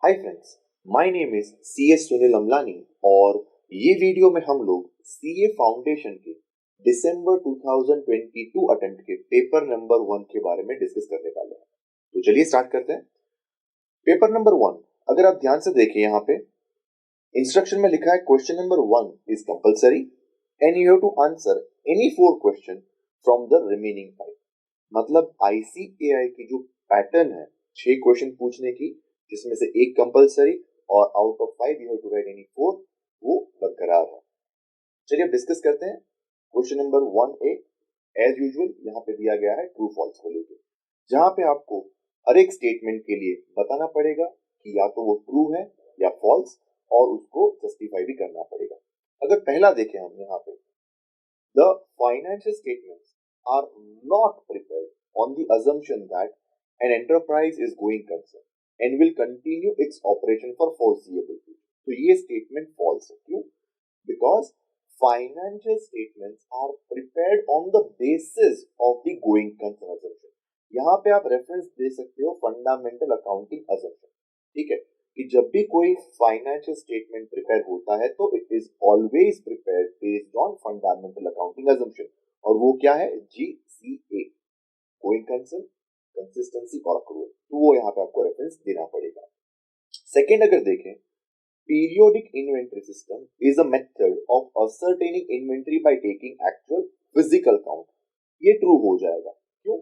Hi friends, my name is CS Sunil Amlani और ये video में हम लोग CA फाउंडेशन के दिसंबर 2022 अटेम्प्ट के पेपर नंबर 1 के बारे में डिस्कस करने वाले हैं। तो चलिए स्टार्ट करते हैं। पेपर नंबर 1, अगर आप ध्यान से देखें यहाँ पे इंस्ट्रक्शन में लिखा है question number 1 is compulsory and you have to answer any 4 question from the remaining 5। मतलब ICAI की जो पैटर्न है 6 क्वेश्चन पूछने की, जिसमें से एक कंपलसरी और out of 5 you have to write any 4, वो बरकरार है। चलिए अब डिस्कस करते हैं। Question number 1A as usual यहाँ पे दिया गया है ट्रू फॉल्स को लेके, जहां पे आपको हर एक स्टेटमेंट के लिए बताना पड़ेगा कि या तो वो ट्रू है या फॉल्स, और उसको जस्टिफाई भी करना पड़ेगा। अगर पहला देखें हम यहाँ पे, the financial statements are not prepared on the assumption that an enterprise is going concern and will continue its operation for foreseeable future. तो ये स्टेटमेंट फॉल्स है। क्यों? Because financial statements are prepared on the basis of the going concern assumption. यहाँ पे आप reference दे सकते हो fundamental accounting assumption. ठीक है कि जब भी कोई फाइनेंशियल स्टेटमेंट प्रिपेयर होता है तो it is always prepared based on fundamental accounting assumption, और वो क्या है? GCA, गोइंग कंसर्न, कंसिस्टेंसी और अक्रूवल। तो वो यहाँ पे आपको रेफरेंस देना पड़ेगा। सेकेंड अगर देखें, periodic inventory system is a method of ascertaining inventory by taking actual physical count. ये ट्रू हो जाएगा। क्यों?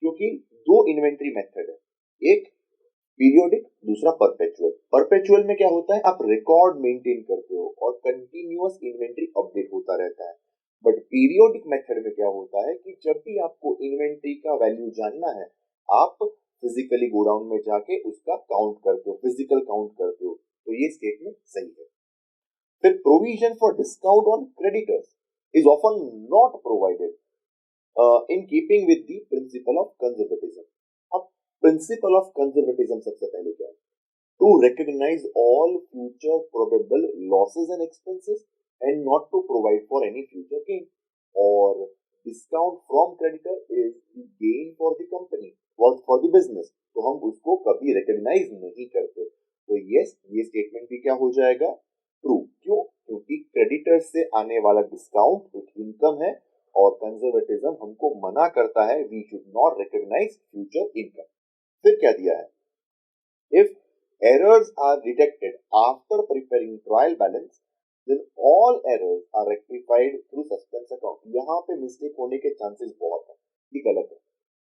क्योंकि दो इन्वेंटरी मेथड है, एक पीरियोडिक, दूसरा परपेचुअल। परपेचुअल में क्या होता है? आप रिकॉर्ड मेंटेन करते हो और कंटिन्यूअस इन्वेंटरी अपडेट होता रहता है। बट पीरियोडिक मेथड में क्या होता है कि जब भी आपको इन्वेंटरी का वैल्यू जानना है, आप फिजिकली गोडाउन में जाके उसका काउंट करते हो, फिजिकल काउंट करते हो। तो ये स्टेटमेंट सही है। फिर provision for discount on creditors is often not provided in keeping with the principle of conservatism. अब प्रिंसिपल ऑफ कंजर्वेटिज्म सबसे पहले क्या है? To recognize all future probable losses and expenses and not to provide for any future gain, or discount from creditor is the gain for the company or for the business, तो हम उसको कभी recognize नहीं करते। तो yes, ये statement भी क्या हो जाएगा? ट्रू। क्यों? क्योंकि क्रेडिटर से आने वाला डिस्काउंट एक इनकम है और कंजर्वेटिज्म हमको मना करता है, we should not recognise future income. फिर क्या दिया है? If errors are detected after preparing trial balance, then all errors are rectified through suspense account। यहाँ पे मिस्टेक होने के चांसेस बहुत है, ये गलत है।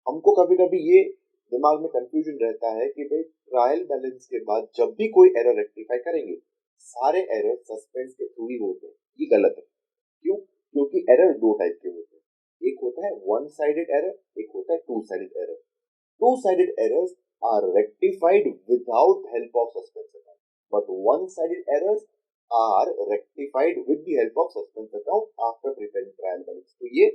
हमको कभी कभी ये दिमाग में कंफ्यूजन रहता है कि भाई ट्रायल बैलेंस के बाद जब भी कोई एरर रेक्टिफाई करेंगे, सारे एरर सस्पेंस के थ्रू ही होते हैं। ये गलत है। क्यों? क्योंकि एरर दो टाइप के होते हैं, एक होता है वन साइडेड एरर, एक होता है to sided error. Two-sided errors are rectified without help of suspense account, but one-sided errors are rectified with the help of suspense account after preparing trial balance। तो ये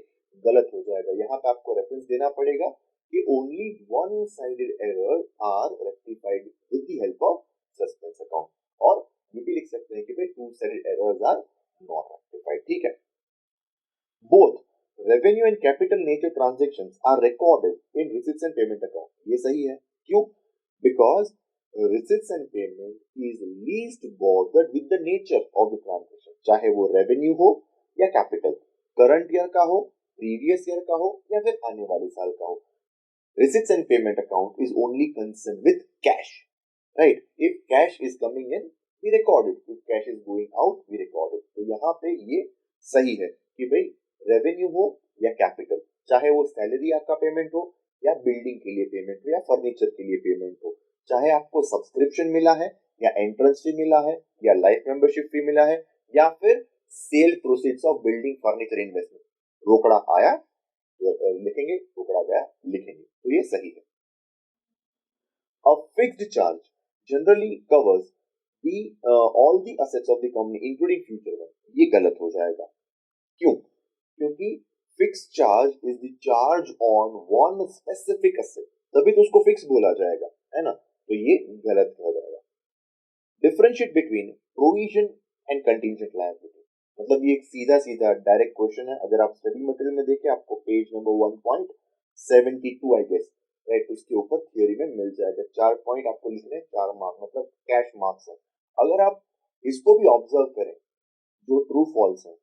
गलत हो जाएगा। यहाँ पे आपको रेफरेंस देना पड़ेगा कि only one-sided errors are rectified with the help of suspense account, और ये भी लिख सकते हैं कि भाई two-sided errors are not rectified। ठीक है। Both revenue and capital nature transactions are recorded in receipts and payment account। ये सही है। क्यों? Because receipts and payment is least bothered with the nature of the transaction, चाहे वो revenue हो या capital, current year का हो, previous year का हो या फिर आने वाले साल का हो। Receipts and payment account is only concerned with cash, right? If cash is coming in, we record it. If cash is going out, we record it। तो यहाँ पे ये सही है कि भाई रेवेन्यू हो या कैपिटल, चाहे वो सैलरी आपका पेमेंट हो या बिल्डिंग के लिए पेमेंट हो या फर्नीचर के लिए पेमेंट हो, चाहे आपको सब्सक्रिप्शन मिला है या एंट्रेंस फी मिला है या लाइफ मेंबरशिप फी मिला है या फिर sale proceeds of building furniture investment, रोकड़ा आया तो लिखेंगे, रोकड़ा गया लिखेंगे। तो ये सही है। A fixed charge generally covers the all the assets of the company including future one। ये गलत हो जाएगा। क्यों? क्योंकि fix charge is the charge on one specific asset, तभी तो उसको फिक्स बोला जाएगा, है ना? तो ये गलत हो जाएगा। Differentiate between provision and contingent liability, मतलब ये एक सीधा सीधा डायरेक्ट क्वेश्चन है। अगर आप स्टडी मटेरियल में देखें, आपको page number 1.72 I guess, right, उसके ऊपर थियोरी में मिल जाएगा। 4 पॉइंट आपको लिखने, 4 मार्क मतलब कैश मार्क्स है। अगर आप इसको भी ऑब्जर्व करें, जो ट्रू फॉल्स है,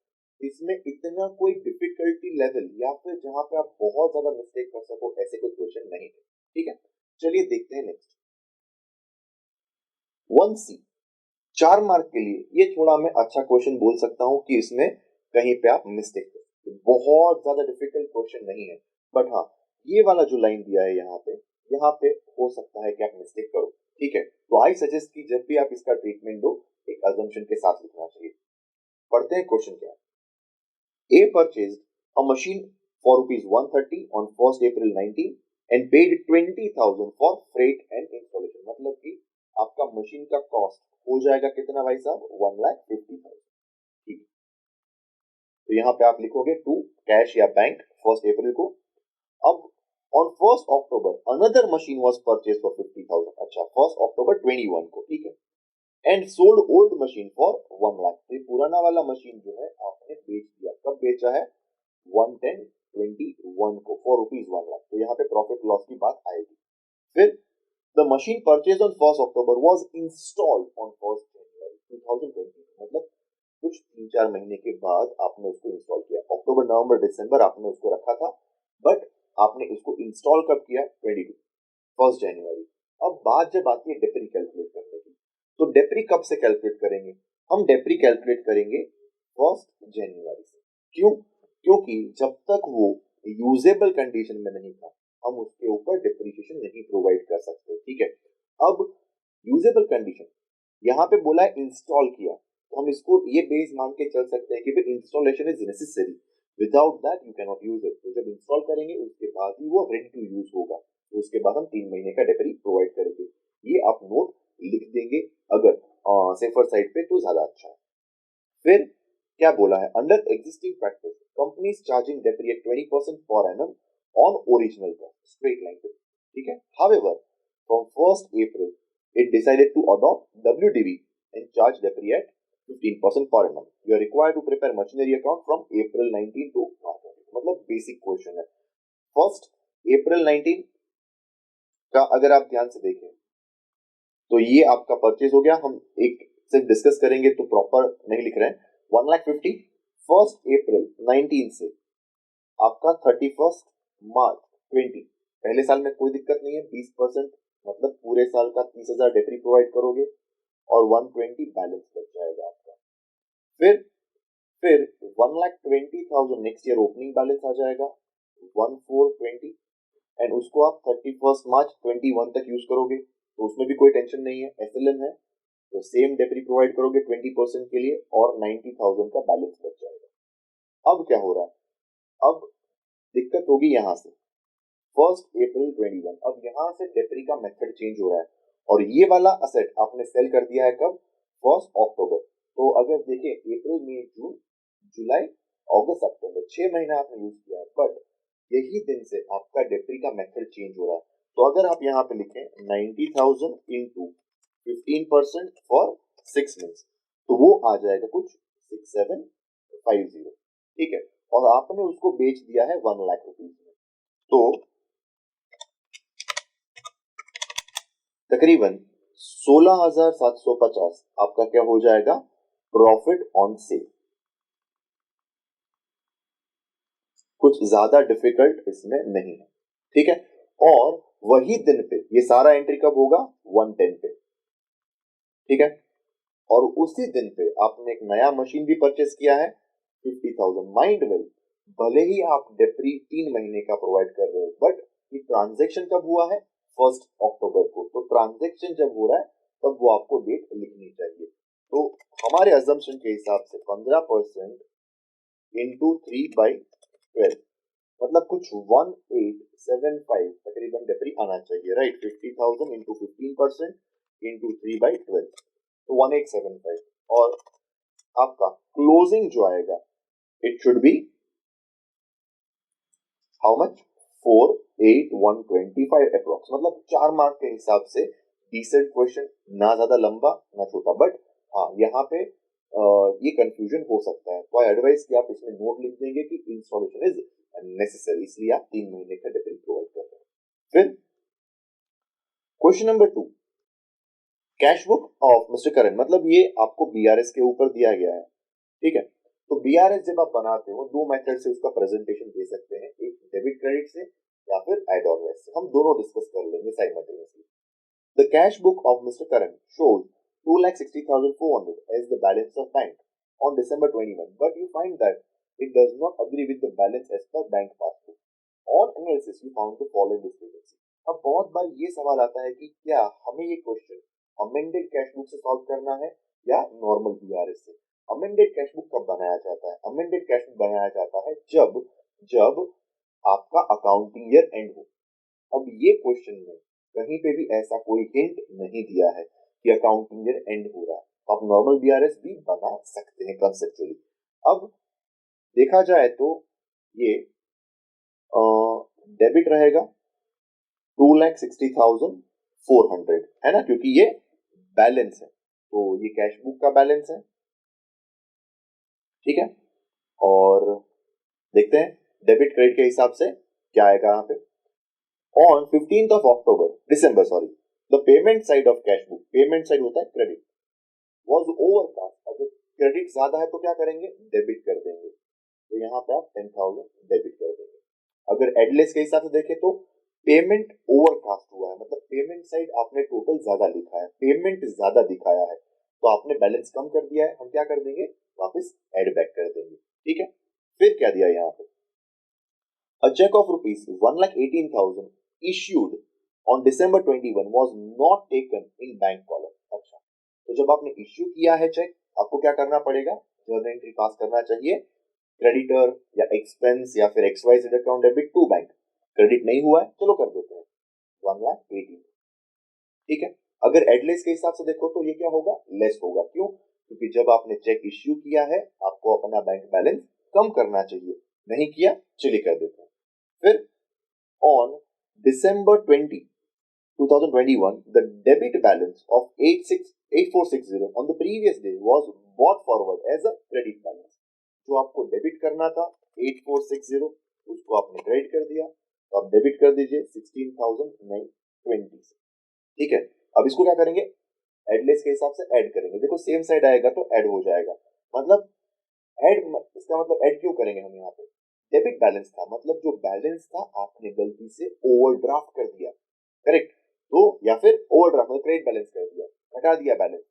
इसमें इतना कोई डिफिकल्टी लेवल या फिर जहां पे आप बहुत ज्यादा मिस्टेक कर सको ऐसे कोई क्वेश्चन नहीं है। ठीक है, चलिए देखते हैं नेक्स्ट। 1C 4 मार्क के लिए ये थोड़ा मैं अच्छा क्वेश्चन बोल सकता हूं कि इसमें कहीं पे आप मिस्टेक कर, बहुत ज्यादा डिफिकल्ट क्वेश्चन नहीं है, बट हाँ ये वाला जो लाइन दिया है यहाँ पे हो सकता है कि आप मिस्टेक करो। ठीक है, तो आई सजेस्ट कि जब भी आप इसका ट्रीटमेंट दो एक अजम्पशन के साथ लिखना चाहिए। पढ़ते हैं क्वेश्चन क्या है। A purchased a machine for rupees 130 on 1st April 19 and paid 20,000 for freight and installation। मतलब कि आपका मशीन का कॉस्ट हो जाएगा कितना भाई साहब, 1,50,000। ठीक, तो यहाँ पे आप लिखोगे टू कैश या बैंक 1st अप्रैल को। अब on 1st October another machine was purchase for 50,000। अच्छा, 1st अक्टूबर 21 को, ठीक है, and sold old machine for 1 lakh. तो पुराना वाला मशीन जो है आपने बेच दिया, कब बेचा है, 1/10/21 को फॉर रुपीज 1 लाख। तो यहाँ पे प्रॉफिट लॉस की बात आएगी। फिर the machine purchase on 1st October was installed on 1st जनवरी 2020। मतलब कुछ 3-4 महीने के बाद आपने उसको इंस्टॉल किया। अक्टूबर नवंबर दिसंबर आपने उसको रखा था, बट आपने इसको इंस्टॉल कब किया, 1st जनवरी। अब बात जब आती है डेप्री कैलकुलेट करने की, तो डेप्री कब से कैलकुलेट करेंगे, हम डेप्री कैलकुलेट करेंगे 1st जनवरी से। क्यों, क्योंकि जब तक वो यूजेबल कंडीशन में नहीं था हम उसके ऊपर डिप्रीशिएशन नहीं प्रोवाइड कर सकते। ठीक है, अब यूजेबल कंडीशन यहाँ पे बोला है इंस्टॉल किया, तो हम इसको ये बेस मान के चल सकते हैं कि भाई installation is necessary, without that you can not use it. तो जब इंस्टॉल करेंगे उसके बाद ही वो रेडी टू यूज होगा, तो उसके बाद हम 3 महीने का डेप्री प्रोवाइड करेंगे। ये आप नोट लिख देंगे अगर सेफर साइड पे, तो ज्यादा अच्छा है। फिर क्या बोला है, under existing practice companies charging depreciation at 20% पर annum on original cost straight line पे। ठीक है, however from 1st April it decided to adopt WDV and charge depreciation at 15% per annum. You are required to prepare machinery account from April 19 to March 20। मतलब basic question है। 1st अप्रैल 19 का अगर आप ध्यान से देखें तो ये आपका परचेज हो गया। हम एक सिर्फ डिस्कस करेंगे तो प्रॉपर नहीं लिख रहे हैं। 1,50,000 1st अप्रैल 19 से आपका 31st मार्च 20, पहले साल में कोई दिक्कत नहीं है, 20% मतलब पूरे साल का 30,000 डेप्री प्रोवाइड करोगे और 120 बैलेंस बच जाएगा आपका। फिर 1,20,000 नेक्स्ट ईयर ओपनिंग बैलेंस आ जाएगा 1,420, एंड उसको आप 31st मार्च 21 तक यूज करोगे, तो उसमें भी कोई टेंशन नहीं है, एसएलएम है, तो सेम डेप्री प्रोवाइड करोगे 20% के लिए और 90,000 का बैलेंस बच जाएगा। अब क्या हो रहा है, अब दिक्कत होगी यहां से 1st अप्रैल 21, अब यहां से डेप्री का मेथड चेंज हो रहा है और ये वाला असेट आपने सेल कर दिया है कब, 1st अक्टूबर। तो अगर देखें अप्रैल मई जून जुलाई अगस्त सितंबर 6 महीना आपने यूज किया है, बट यही दिन से आपका डेप्री का मेथड चेंज हो रहा है। तो अगर आप यहाँ पे लिखें 90,000 इंटू 15% फॉर 6 मंथ्स, तो वो आ जाएगा कुछ 6750। ठीक है, और आपने उसको बेच दिया है 1 लाख रुपीज में, तो तकरीबन 16,750 आपका क्या हो जाएगा, प्रॉफिट ऑन सेल। कुछ ज्यादा डिफिकल्ट इसमें नहीं है। ठीक है, और वही दिन पे ये सारा एंट्री कब होगा, 110 पे। ठीक है, और उसी दिन पे आपने एक नया मशीन भी परचेस किया है 50,000। माइंड वेल, भले ही आप डेप्री 3 महीने का प्रोवाइड कर रहे हो, बट ये ट्रांजैक्शन कब हुआ है, 1st अक्टूबर को। तो ट्रांजैक्शन जब हो रहा है तब वो आपको डेट लिखनी चाहिए। तो हमारे अजम्पशन के हिसाब से 15% इंटू 3/12 मतलब कुछ 1875 तकरीबन डेप्री आना चाहिए, राइट। 50,000 इंटू 15% इंटू 3/12 तो 1875, और आपका क्लोजिंग जो आएगा it should be how much, 48125 approx. मतलब 4 मार्क के हिसाब से डिसेंट क्वेश्चन, ना ज्यादा लंबा ना छोटा, बट हाँ यहाँ पे ये कंफ्यूजन हो सकता है, तो आई एडवाइस कि आप इसमें नोट लिख देंगे कि इंस्टॉलेशन इज नेसेसरी, इसलिए आप 3 महीने का डेप्री प्रोवाइड कर रहे हैं। फिर question number 2, cash book of mister Karan, मतलब ये आपको बीआरएस के ऊपर दिया गया है, ठीक है। तो बीआरएस जब आप बनाते हो दो मेथड से उसका प्रेजेंटेशन दे सकते हैं, एक डेबिट क्रेडिट से या फिर एड ऑन से। हम दोनों डिस्कस कर लेंगे simultaneously. The cash book of mister Karan shows 2,60,400 as the balance of bank on December 21, but you find that it does not agree with the balance as per bank passbook. On analysis, you found the following discrepancy. अब बहुत बार ये सवाल आता है कि क्या हमें ये क्वेश्चन अमेंडेड कैश बुक से सॉल्व करना है या नॉर्मल बीआरएस से। अमेंडेड कैश बुक कब बनाया जाता है? अमेंडेड कैश बुक बनाया जाता है जब जब आपका अकाउंटिंग ईयर एंड हो। अब ये क्वेश्चन में कहीं पे भी ऐसा कोई हिंट नहीं दिया है कि अकाउंटिंग ईयर एंड हो रहा है, तो आप नॉर्मल बीआरएस भी बना सकते हैं कंसेप्चुअली। अब देखा जाए तो ये डेबिट रहेगा 2,60,400, है ना, क्योंकि ये बैलेंस है, तो ये कैश बुक का बैलेंस है, ठीक है। और देखते हैं डेबिट क्रेडिट के हिसाब से क्या आएगा यहाँ पे। On 15th of October, December sorry, the payment side of cash book, payment side होता है क्रेडिट, वॉज ओवरकास्ट। अगर क्रेडिट ज्यादा है तो क्या करेंगे? डेबिट कर देंगे, तो यहाँ पे आप 10,000 डेबिट कर देंगे। अगर एडलेस के हिसाब से देखें तो पेमेंट ओवरकास्ट हुआ है, मतलब पेमेंट साइड आपने टोटल ज्यादा लिखा है, पेमेंट ज्यादा दिखाया है, तो आपने बैलेंस कम कर दिया है, हम क्या कर देंगे? वापस एड बैक कर देंगे, ठीक है। फिर क्या दिया यहाँ पे? A check of rupees 1,18,000 issued on December 21 was not taken in bank column. अच्छा, तो जब आपने इश्यू किया है चेक, आपको क्या करना पड़ेगा? जर्नल एंट्री पास करना चाहिए, क्रेडिटर या एक्सपेंस या फिर XYZ account debit to bank. Credit नहीं हुआ है, चलो कर देते हैं 1,18,000, ठीक है। अगर एडलेस के हिसाब से देखो तो ये क्या होगा? लेस होगा। क्यों? क्योंकि जब आपने चेक इश्यू किया है, आपको अपना बैंक बैलेंस कम करना चाहिए, नहीं किया, चलिए कर देते हैं। फिर on December 20, 2021, the debit balance of 8460 on the previous day was brought forward as a credit balance. जो आपको डेबिट करना था 8460, उसको आपने क्रेडिट कर दिया, तो आप डेबिट कर दीजिए 16,920 से, ठीक है। अब इसको क्या करेंगे? एडलेस के हिसाब से ऐड करेंगे। देखो सेम साइड आएगा तो ऐड हो जाएगा, मतलब ऐड, इसका मतलब ऐड क्यों करेंगे हम यहाँ पे? डेबिट बैलेंस था, मतलब जो बैलेंस था आपने गलती से ओवरड्राफ्ट कर दिया, करेक्ट। तो या फिर ओवरड्राफ्ट मतलब क्रेडिट बैलेंस कर दिया, घटा दिया बैलेंस,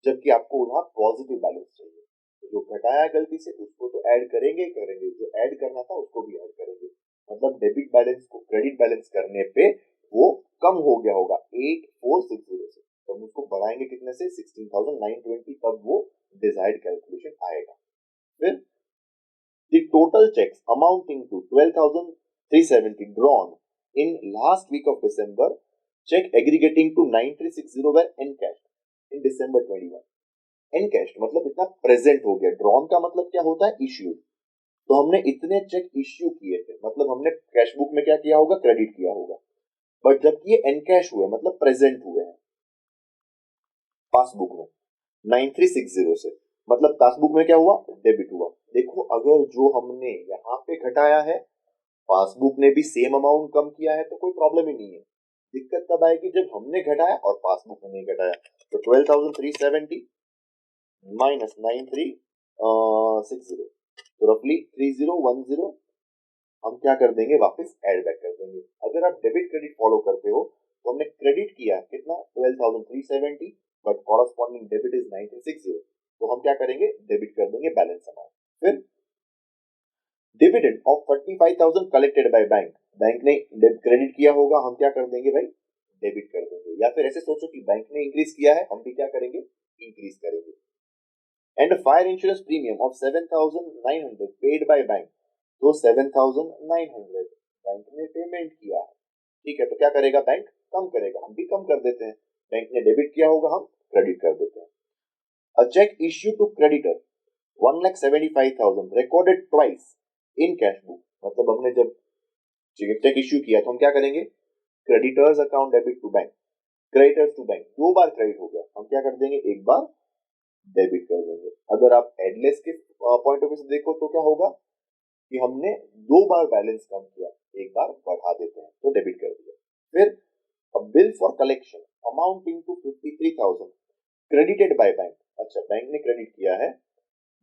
जबकि आपको वहां पॉजिटिव बैलेंस चाहिए। तो जो घटाया गलती से उसको तो ऐड करेंगे करेंगे, जो ऐड करना था उसको भी ऐड करेंगे, मतलब डेबिट बैलेंस को क्रेडिट बैलेंस करने पे वो कम हो गया होगा 8460 से, तो हम उसको बढ़ाएंगे कितने से? 16,920, तब वो डिजायर्ड कैलकुलेशन आएगा। फिर the total checks amounting to 12,370 drawn in last week of December, check aggregating to 9,360 were encashed in December 21. encashed मतलब इतना प्रेजेंट हो गया, ड्रॉन का मतलब क्या होता है? इश्यूड। तो हमने इतने चेक इश्यू किए थे, मतलब हमने कैश बुक में क्या किया होगा? क्रेडिट किया होगा, बट जबकि ये एनकैश हुए मतलब प्रेजेंट हुए हैं पासबुक में 9,360 से, मतलब पासबुक में क्या हुआ? डेबिट हुआ। देखो अगर जो हमने यहाँ पे घटाया है, पासबुक ने भी सेम अमाउंट कम किया है, तो कोई प्रॉब्लम ही नहीं है। दिक्कत तब आएगी जब हमने घटाया और पासबुक ने नहीं घटाया। तो 12,370 माइनस 9,360, तो रफली 3010 हम क्या कर देंगे? वापस ऐड बैक कर देंगे। अगर आप डेबिट क्रेडिट फॉलो करते हो तो हमने क्रेडिट किया कितना? 12,370, बट कॉरस्पॉन्डिंग डेबिट इज 9,360, तो हम क्या करेंगे? डेबिट कर देंगे बैलेंस अमाउंट। फिर dividend of 45,000 collected by bank, bank ने क्रेडिट किया होगा, हम क्या कर देंगे भाई? डेबिट कर देंगे। या फिर ऐसे सोचो कि बैंक ने इंक्रीज किया है, हम भी क्या करेंगे? इंक्रीज करेंगे। And fire insurance premium of 7,900 paid by bank, तो 7,900 बैंक ने पेमेंट किया है, ठीक है। तो क्या करेगा बैंक? कम करेगा, हम भी कम कर देते हैं। बैंक ने डेबिट किया होगा, हम क्रेडिट कर देते हैं। A cheque issue to creditor 1,75,000 recorded twice in cash book, मतलब हमने जब चेक इश्यू किया तो हम क्या करेंगे? Creditors account debit to bank, creditors to bank, दो बार क्रेडिट हो गया, हम क्या कर देंगे? एक बार डेबिट कर देंगे। अगर आप एडलेस के पॉइंट ऑफ व्यू से देखो तो क्या होगा कि हमने दो बार बैलेंस कम किया, एक बार बढ़ा देते हैं, तो डेबिट कर दिया। फिर a bill for collection amounting to 53,000 credited by bank. अच्छा, बैंक ने क्रेडिट किया है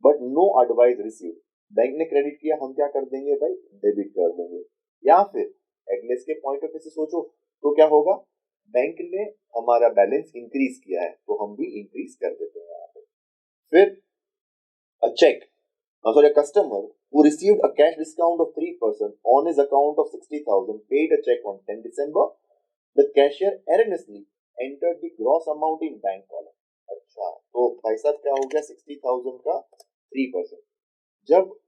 but no advice receive. Bank ने क्रेडिट किया, हम क्या कर देंगे भाई, डेबिट कर देंगे। या फिर एटलीस्ट के पॉइंट ऑफ व्यू से सोचो तो क्या होगा, बैंक ने हमारा बैलेंस इंक्रीज किया है तो हम भी इंक्रीज कर देते हैं यहाँ पे। फिर a check, sorry, a customer who received a cash discount of 3% on his account of 60,000 paid a check on 10 December. The cashier erroneously entered the gross amount in bank column. अच्छा, तो भाई साहब क्या हो गया, 60,000 का 3%। जब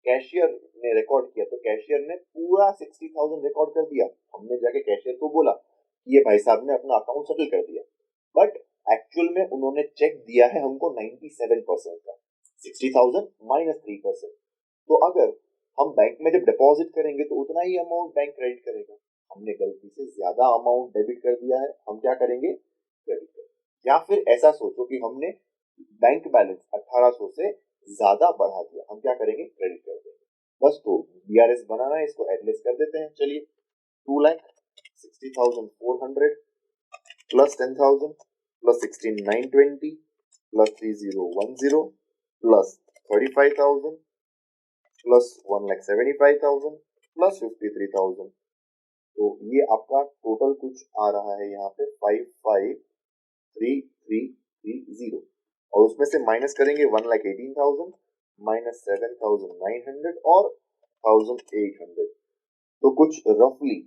कैशियर ने रिकॉर्ड किया तो कैशियर ने पूरा 60,000 रिकॉर्ड कर दिया। हमने जाके कैशियर को बोला कि ये भाई साहब ने अपना अकाउंट सेटल कर दिया, बट एक्चुअल में उन्होंने चेक दिया है हमको 97% का, 60,000 माइनस 3%। तो अगर हम बैंक में जब डिपॉजिट करेंगे तो उतना ही अमाउंट बैंक क्रेडिट करेगा। हमने गलती से ज्यादा अमाउंट डेबिट कर दिया है, हम क्या करेंगे, क्रेडिट करेंगे। या फिर ऐसा सोचो कि हमने बैंक बैलेंस 1800 से ज्यादा बढ़ा दिया, हम क्या करेंगे, क्रेडिट कर देंगे। बस तो बीआरएस बनाना है, इसको एडलेस कर देते हैं। चलिए, 2,60,400 plus 10,000 plus 16,920 plus 3010 plus 35,000 plus 1,75,000 plus 53,000। तो ये आपका टोटल कुछ आ रहा है यहाँ पे 55,3330, और उसमें से माइनस करेंगे 1,18,000 माइनस 7,900 और 1,800। तो कुछ रफली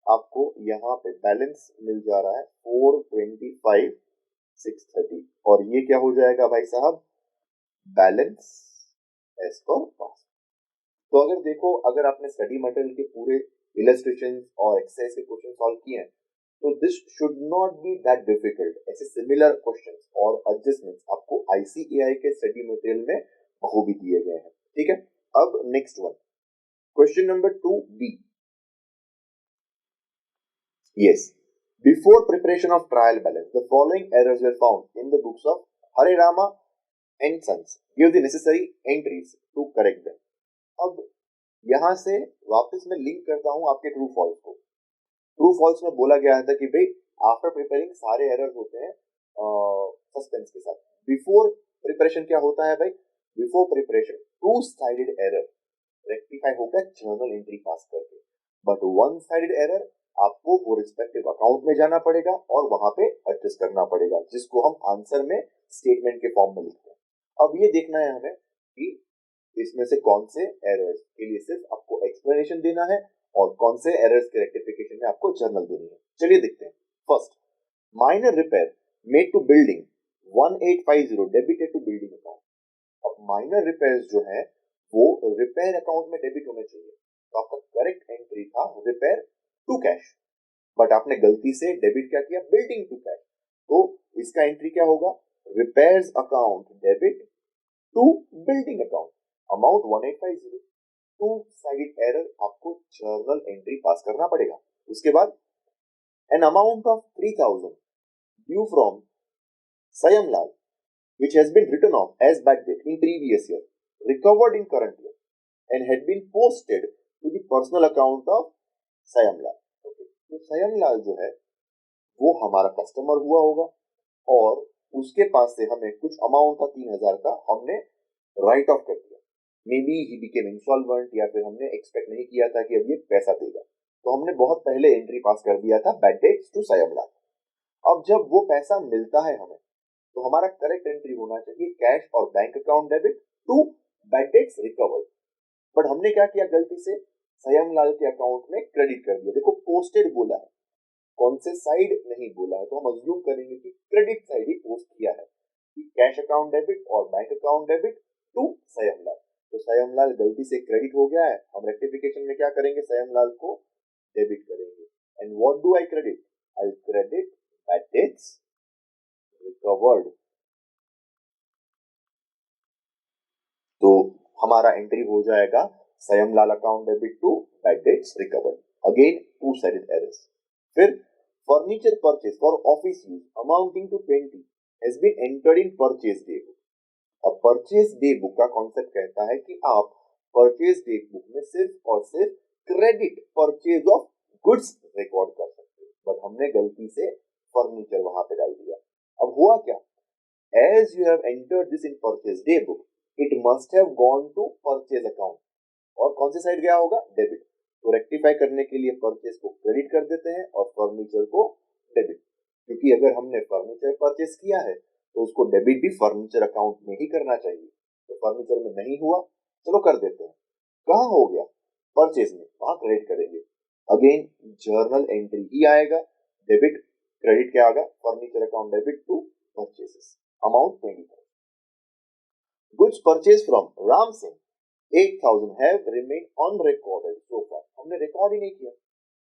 आपको यहाँ पे बैलेंस मिल जा रहा है 425,630, और ये क्या हो जाएगा भाई साहब, बैलेंस एज पर पास। तो अगर देखो, अगर आपने स्टडी मटेरियल के पूरे इलस्ट्रेशन और एक्सरसाइज के क्वेश्चन सॉल्व किए हैं तो this should not be that difficult. ऐसे सिमिलर क्वेश्चंस और एडजस्टमेंट्स आपको आईसीएआई के स्टडी मटेरियल में बखूबी दिए गए हैं। ठीक है, अब next one, question number 2B। Yes, before preparation of trial balance, the following errors were found in the books of Hare Rama and Sons. Give the necessary entries to correct them. अब यहां से वापस मैं link करता हूं आपके true false को। True false में बोला गया था कि भाई आफ्टर प्रिपेयरिंग सारे एरर्स होते हैं सस्पेंस के साथ। बिफोर प्रिपरेशन क्या होता है भाई, before preparation to sided error rectify होगा जर्नल एंट्री पास करके, बट वन साइडेड एरर आपको वो रिस्पेक्टिव अकाउंट में जाना पड़ेगा और वहां पे एडजस्ट करना पड़ेगा, जिसको हम आंसर में स्टेटमेंट के फॉर्म में लिखते हैं। अब ये देखना है हमें कि इसमें से कौन से एरर्स के लिए सिर्फ आपको एक्सप्लेनेशन देना है और कौन से एरर्स के रेक्टिफिकेशन में आपको जर्नल देनी है। चलिए देखते हैं। First, minor repair made to building 1850 debited to building account. अब माइनर रिपेयर्स जो है वो रिपेयर अकाउंट में डेबिट होने चाहिए, तो आपका करेक्ट एंट्री था रिपेयर टू कैश, बट आपने गलती से डेबिट क्या किया, बिल्डिंग टू कैश। तो इसका एंट्री क्या होगा, repairs account debit to building account, amount 1850। Two sided error आपको जर्नल एंट्री पास करना पड़ेगा। उसके बाद an amount of 3,000 due from Sayam Lal which has been written off as bad debt in previous year recovered in current year and had been posted to the personal account of Sayam Lal। Okay, तो Sayam Lal जो है वो हमारा customer हुआ होगा और उसके पास से हमें कुछ अमाउंट था 3,000 का, हमने राइट ऑफ कर दिया। May be he became insolvent, या फिर हमने एक्सपेक्ट नहीं किया था कि अब ये पैसा देगा, तो हमने बहुत पहले एंट्री पास कर दिया था bad debts to Sayam Lal। अब जब वो पैसा मिलता है हमें तो हमारा करेक्ट एंट्री होना चाहिए कैश और bank account debit to bad debts recovered, but हमने क्या किया, गलती से Sayam Lal के अकाउंट में क्रेडिट कर दिया। देखो पोस्टेड बोला है, कौन से साइड नहीं बोला है, तो हम अज्यूम करेंगे कि क्रेडिट साइड ही पोस्ट किया है कि कैश अकाउंट डेबिट और bank account debit to Sayam Lal। तो Sayam Lal गलती से क्रेडिट हो गया है, हम रेक्टिफिकेशन में क्या करेंगे, Sayam Lal को डेबिट करेंगे। And what do I credit, I credit bad debts recovered. तो हमारा एंट्री हो जाएगा Sayam Lal account debit to bad debts recovered. Again two sided errors. फिर furniture purchase for office use amounting to 20 has been entered in purchase day book. अब purchase day book का concept कहता है कि आप purchase day book में सिर्फ और सिर्फ credit purchase of goods record कर सकते हो, बट हमने गलती से फर्नीचर वहां पे डाल दिया। अब हुआ क्या, as you have entered this in purchase day book, it must have gone to purchase account, और कौन सी साइड गया होगा, डेबिट। तो रेक्टिफाई करने के लिए परचेज को क्रेडिट कर देते हैं और फर्नीचर को डेबिट, क्योंकि अगर हमने फर्नीचर परचेज किया है तो उसको डेबिट भी फर्नीचर अकाउंट में ही करना चाहिए। तो फर्नीचर में नहीं हुआ, चलो कर देते हैं। कहाँ हो गया, परचेज में, वहां क्रेडिट करेंगे। अगेन जर्नल एंट्री ही आएगा, डेबिट क्रेडिट क्या आएगा, furniture account debit to purchases, amount 20,000। Goods purchase from Ram Singh 8,000 have remain unrecorded so far, हमने रिकॉर्ड ही नहीं किया,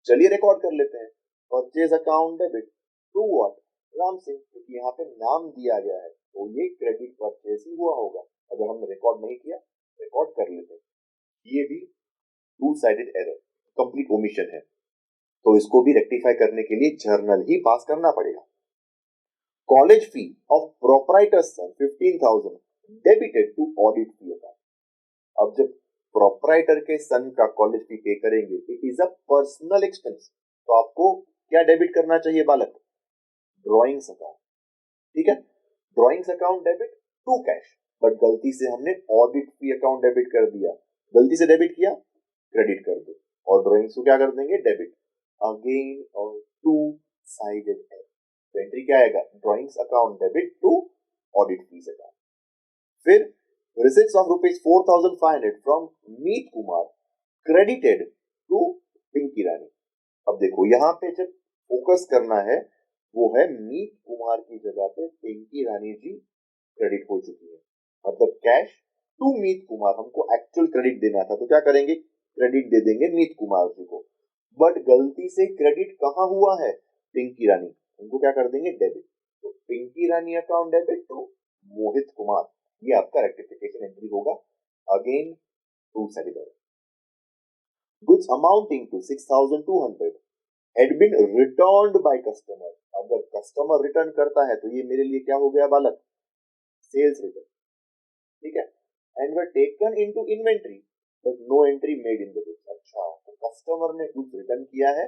चलिए रिकॉर्ड कर लेते हैं। Purchase account debit to what, Ram Singh, क्योंकि यहाँ पे नाम दिया गया है तो ये क्रेडिट परचेज ही हुआ होगा। अगर हमने रिकॉर्ड नहीं किया, रिकॉर्ड कर लेते हैं। ये भी to sided error, complete omission है, तो इसको भी रेक्टिफाई करने के लिए जर्नल ही पास करना पड़ेगा। College fee of proprietor's son 15,000 debited to audit fee account. अब जब प्रोपराइटर के सन का कॉलेज फी पे करेंगे, it is a personal expense, तो आपको क्या डेबिट करना चाहिए बालक, ड्रॉइंग्स अकाउंट, ठीक है, drawings account debit to cash. But गलती से हमने ऑडिट फी अकाउंट डेबिट कर दिया, गलती से डेबिट किया, क्रेडिट कर दो, और ड्रॉइंग्स को क्या कर देंगे, डेबिट। अगेन और टू साइडेड एरर, तो एंट्री क्या आएगा, drawings account debit to audit fee account. फिर receipts of rupees 4,500 from Meet Kumar credited to Pinky Rani. अब देखो यहाँ पे जब फोकस करना है वो है मीत कुमार की जगह पे पिंकी रानी जी क्रेडिट हो चुकी है, मतलब कैश टू मीत कुमार, हमको एक्चुअल क्रेडिट देना था तो क्या करेंगे, क्रेडिट दे देंगे मीत कुमार जी को। बट गलती से क्रेडिट कहाँ हुआ है, पिंकी रानी, उनको क्या कर देंगे, डेबिट। तो Pinky Rani account debit to Mohit Kumar, ये आपका रेक्टिफिकेशन एंट्री होगा। Again two sided error. Goods amounting to 6,200 had been returned by customer, अगर कस्टमर रिटर्न करता है तो ये मेरे लिए क्या हो गया बालक, सेल्स रिटर्न, ठीक है, and were taken into inventory but no entry made in the books. अच्छा, तो कस्टमर ने गुड्स रिटर्न किया है,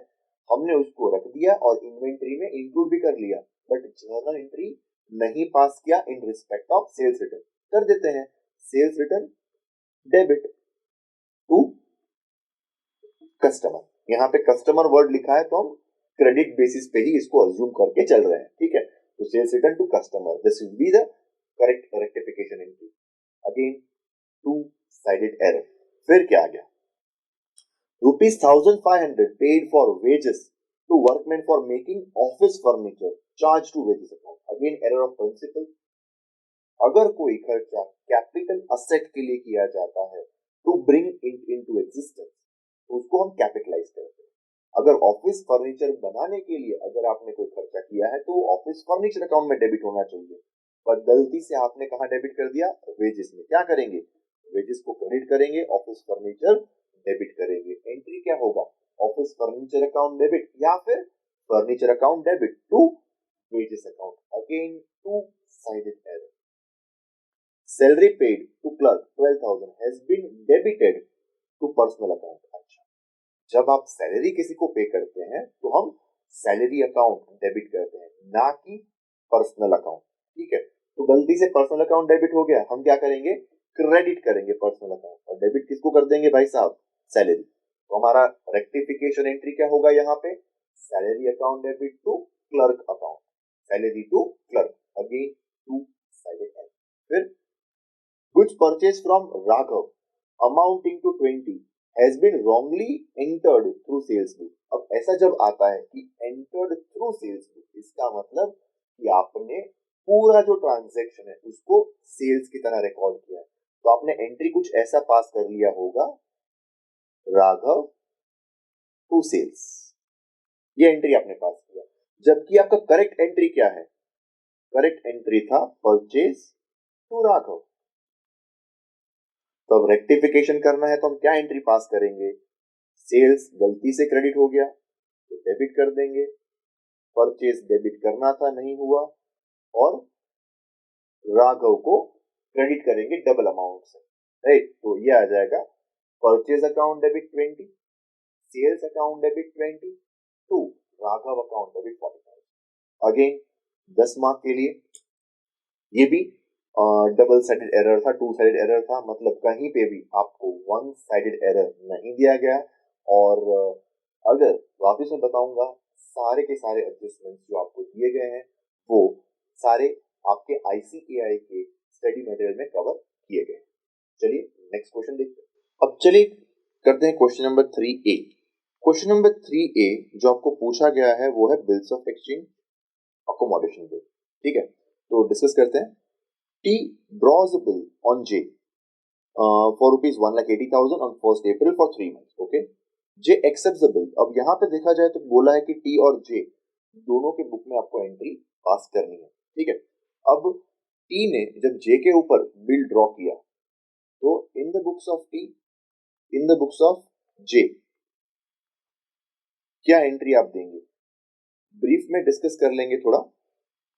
हमने उसको रख दिया और इन्वेंटरी में इंक्लूड भी कर लिया, बट जर्नल एंट्री नहीं पास किया in respect of sales return. कर देते हैं, sales return debit to customer, यहाँ पे कस्टमर वर्ड लिखा है तो हम क्रेडिट बेसिस पे ही इसको अज्यूम करके चल रहे हैं, ठीक है। तो sales return to customer, this will be the correct rectification entry. Again two sided error. फिर क्या आ गया, rupees 1,500 paid for wages to workman for making office furniture charge to wages account. Again error of principle, अगर कोई खर्चा capital asset के लिए किया जाता है to bring it into existence तो उसको हम कैपिटलाइज करते हैं। अगर ऑफिस फर्नीचर बनाने के लिए अगर आपने कोई खर्चा किया है तो ऑफिस फर्नीचर अकाउंट में डेबिट होना चाहिए, पर गलती से आपने कहां डेबिट कर दिया, वेजेस में। क्या करेंगे, वेजेस को क्रेडिट करेंगे, ऑफिस फर्नीचर डेबिट करेंगे। एंट्री क्या होगा, ऑफिस फर्नीचर अकाउंट डेबिट या फिर furniture account debit to wages account. Again two sided error. Salary paid to clerk 12,000 has been debited to personal account. अच्छा, जब आप सैलरी किसी को पे करते हैं तो हम सैलरी अकाउंट डेबिट करते हैं, ना कि पर्सनल अकाउंट, ठीक है। तो गलती से पर्सनल अकाउंट डेबिट हो गया, हम क्या करेंगे, क्रेडिट करेंगे पर्सनल अकाउंट, और डेबिट किसको कर देंगे भाई साहब, सैलरी। तो हमारा रेक्टिफिकेशन एंट्री क्या होगा यहाँ पे, salary account debit to clerk account, salary to clerk. Again two sided error. फिर goods purchase from Raghav amounting to 20 has been wrongly entered through sales book। अब ऐसा जब आता है कि entered through sales book, इसका मतलब कि आपने पूरा जो ट्रांजैक्शन है उसको सेल्स की तरह रिकॉर्ड किया है, तो आपने एंट्री कुछ ऐसा पास कर लिया होगा, राघव टू सेल्स, ये एंट्री आपने पास किया। जबकि आपका करेक्ट एंट्री क्या है, करेक्ट एंट्री था परचेज टू राघव। तो अब रेक्टिफिकेशन करना है तो हम क्या एंट्री पास करेंगे, सेल्स गलती से क्रेडिट हो गया तो डेबिट कर देंगे, परचेज डेबिट करना था नहीं हुआ, और राघव को क्रेडिट करेंगे डबल अमाउंट से, राइट। तो ये आ जाएगा purchase account debit 20, sales account debit 20 to Raghav account debit 40,000। Again 10 mark के लिए ये भी डबल साइडेड एरर था, टू साइडेड एरर था, मतलब कहीं पे भी आपको वन साइडेड एरर नहीं दिया गया। और अगर वापस मैं बताऊंगा, सारे के सारे एडजस्टमेंट्स जो आपको दिए गए हैं वो सारे आपके ICAI के स्टडी मटेरियल में कवर किए गए। चलिए नेक्स्ट क्वेश्चन देखते हैं। अब चलिए करते हैं question number 3A। Question number 3A जो आपको पूछा गया है वो है bills of exchange accommodation bill. ठीक है, तो डिस्कस करते हैं। T draws a bill on J for rupees 1,80,000 on 1st April for 3 months. Okay, J accepts the bill। अब यहाँ पे देखा जाए तो बोला है कि T और J दोनों के बुक में आपको एंट्री पास करनी है। ठीक है, अब T ने जब J के ऊपर बिल ड्रॉ किया तो इन the books of T, in the books of J क्या एंट्री आप देंगे, ब्रीफ में डिस्कस कर लेंगे थोड़ा।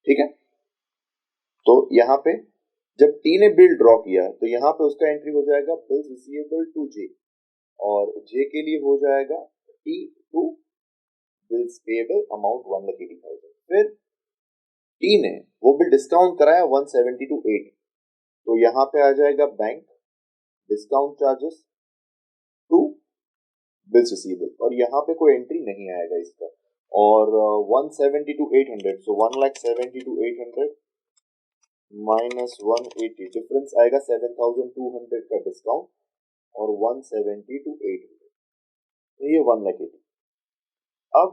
ठीक है, तो यहाँ पे जब टी ने बिल ड्रॉ किया तो यहाँ पे उसका एंट्री हो जाएगा बिल्स रिसीवेबल टू जे, और जे के लिए हो जाएगा T to bills payable amount 1,80,000। फिर टी ने वो बिल डिस्काउंट कराया 170 टू 8, तो यहाँ पे आ जाएगा bank discount charges to bills receivable, और यहाँ पे कोई एंट्री नहीं आएगा इसका। और 170 two 800, so 1,70,000 two 800 minus 180, difference आएगा 7,200 का डिस्काउंट, और 170 टू 800, तो ये 1,80,000। अब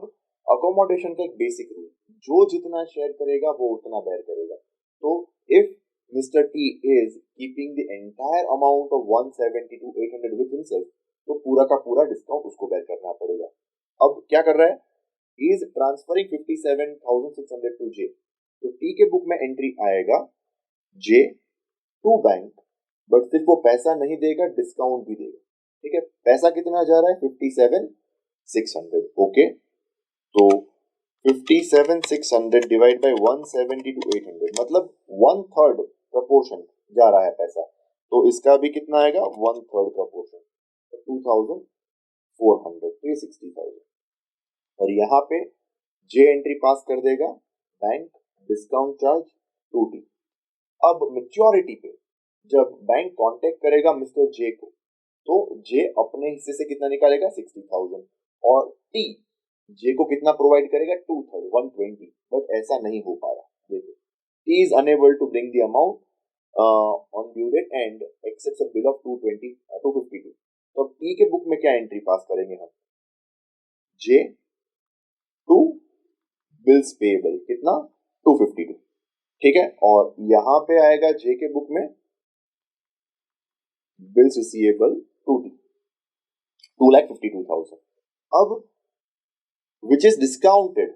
अकोमोडेशन का एक बेसिक रूल, जो जितना शेयर करेगा वो उतना बेयर करेगा। तो if mister T is keeping the entire amount of 170 two 800 with himself, तो पूरा का पूरा डिस्काउंट उसको बेयर करना पड़ेगा। अब क्या कर रहा है, इज ट्रांसफरिंग 57,600 टू जे, तो टी के बुक में एंट्री आएगा जे टू बैंक, बट सिर्फ वो पैसा नहीं देगा, डिस्काउंट भी देगा। ठीक है, पैसा कितना जा रहा है 57,600। ओके, तो 57,600 डिवाइड बाय 170 टू 800, मतलब 1/3 प्रपोर्शन जा रहा है पैसा, तो इसका भी कितना आएगा 1/3 प्रपोर्शन, 2,400, तो ये 60,000। और यहाँ पे जे एंट्री पास कर देगा बैंक डिस्काउंट चार्ज 2T। अब मेच्योरिटी पे जब बैंक कांटेक्ट करेगा मिस्टर जे को, तो जे अपने हिस्से से कितना निकालेगा 60,000, और टी जे को कितना प्रोवाइड करेगा 2/3 120, बट ऐसा नहीं हो पाया। देखो, T is unable to bring the amount on due date and accepts a bill of 252। तो टी के बुक में क्या एंट्री पास करेंगे हम, जे टू बिल्स पेएबल कितना 252। ठीक है, और यहां पे आएगा जे के बुक में बिल्स रिसीवेबल 2T 2,52,000। अब which is discounted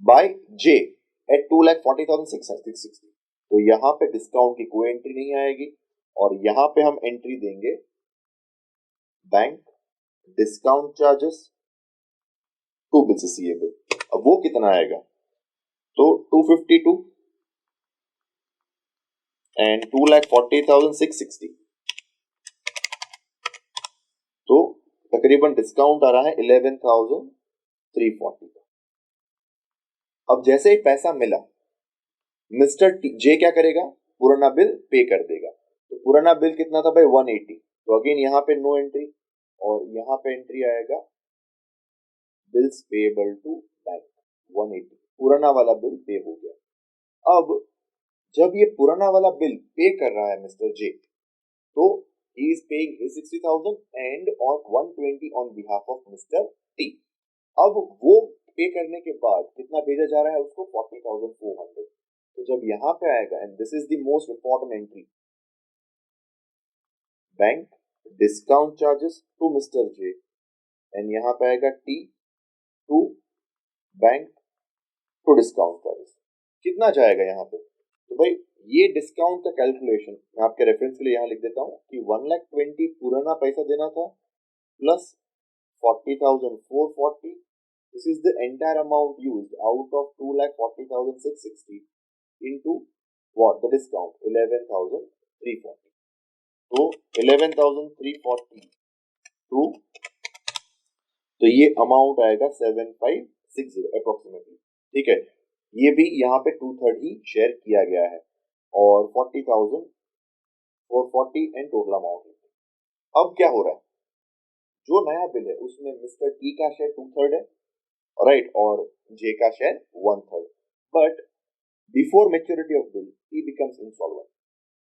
by J at 2,40,660, तो यहाँ पे डिस्काउंट की कोई एंट्री नहीं आएगी, और यहाँ पे हम एंट्री देंगे bank discount charges to bills receivable. अब वो कितना आएगा, तो 252 एंड 2,40,660, तो तकरीबन डिस्काउंट आ रहा है 11,340 का। अब जैसे ही पैसा मिला मिस्टर जे क्या करेगा, पुराना बिल पे कर देगा। तो पुराना बिल कितना था भाई 180, तो अगेन यहाँ पे नो एंट्री, और यहाँ पे एंट्री आएगा बिल्स पेएबल टू बैंक 180, पुराना वाला बिल पे हो गया। अब जब ये पुराना वाला बिल पे कर रहा है मिस्टर जे, तो he is paying his 60,000 and on 120 on behalf of Mr. T। अब वो पे करने के बाद कितना भेजा जा रहा है उसको 40,400। तो जब यहाँ पे आएगा, and this is the most important entry, bank discount charges to mister J, and यहाँ पे आएगा T to bank to discount charges, कितना जाएगा यहाँ पे। तो भाई ये डिस्काउंट का कैलकुलेशन मैं आपके रेफरेंस के लिए यहाँ लिख देता हूँ कि 1,20,000 पुराना पैसा देना था plus 40,440, this is the entire amount used out of 2,40,660 into what the discount 11,340, तो 11,340 टू, तो ये अमाउंट आएगा 7,560। 60 अप्रोक्सीमेटली, ठीक है। ये भी यहाँ पे 2/3 ही शेयर किया गया है और 40,440 एंड टोटल अमाउंट। अब क्या हो रहा है, जो नया बिल है उसमें मिस्टर टी का शेयर 2/3 है, राइट, और जे का share 1/3। But before maturity of bill T becomes insolvent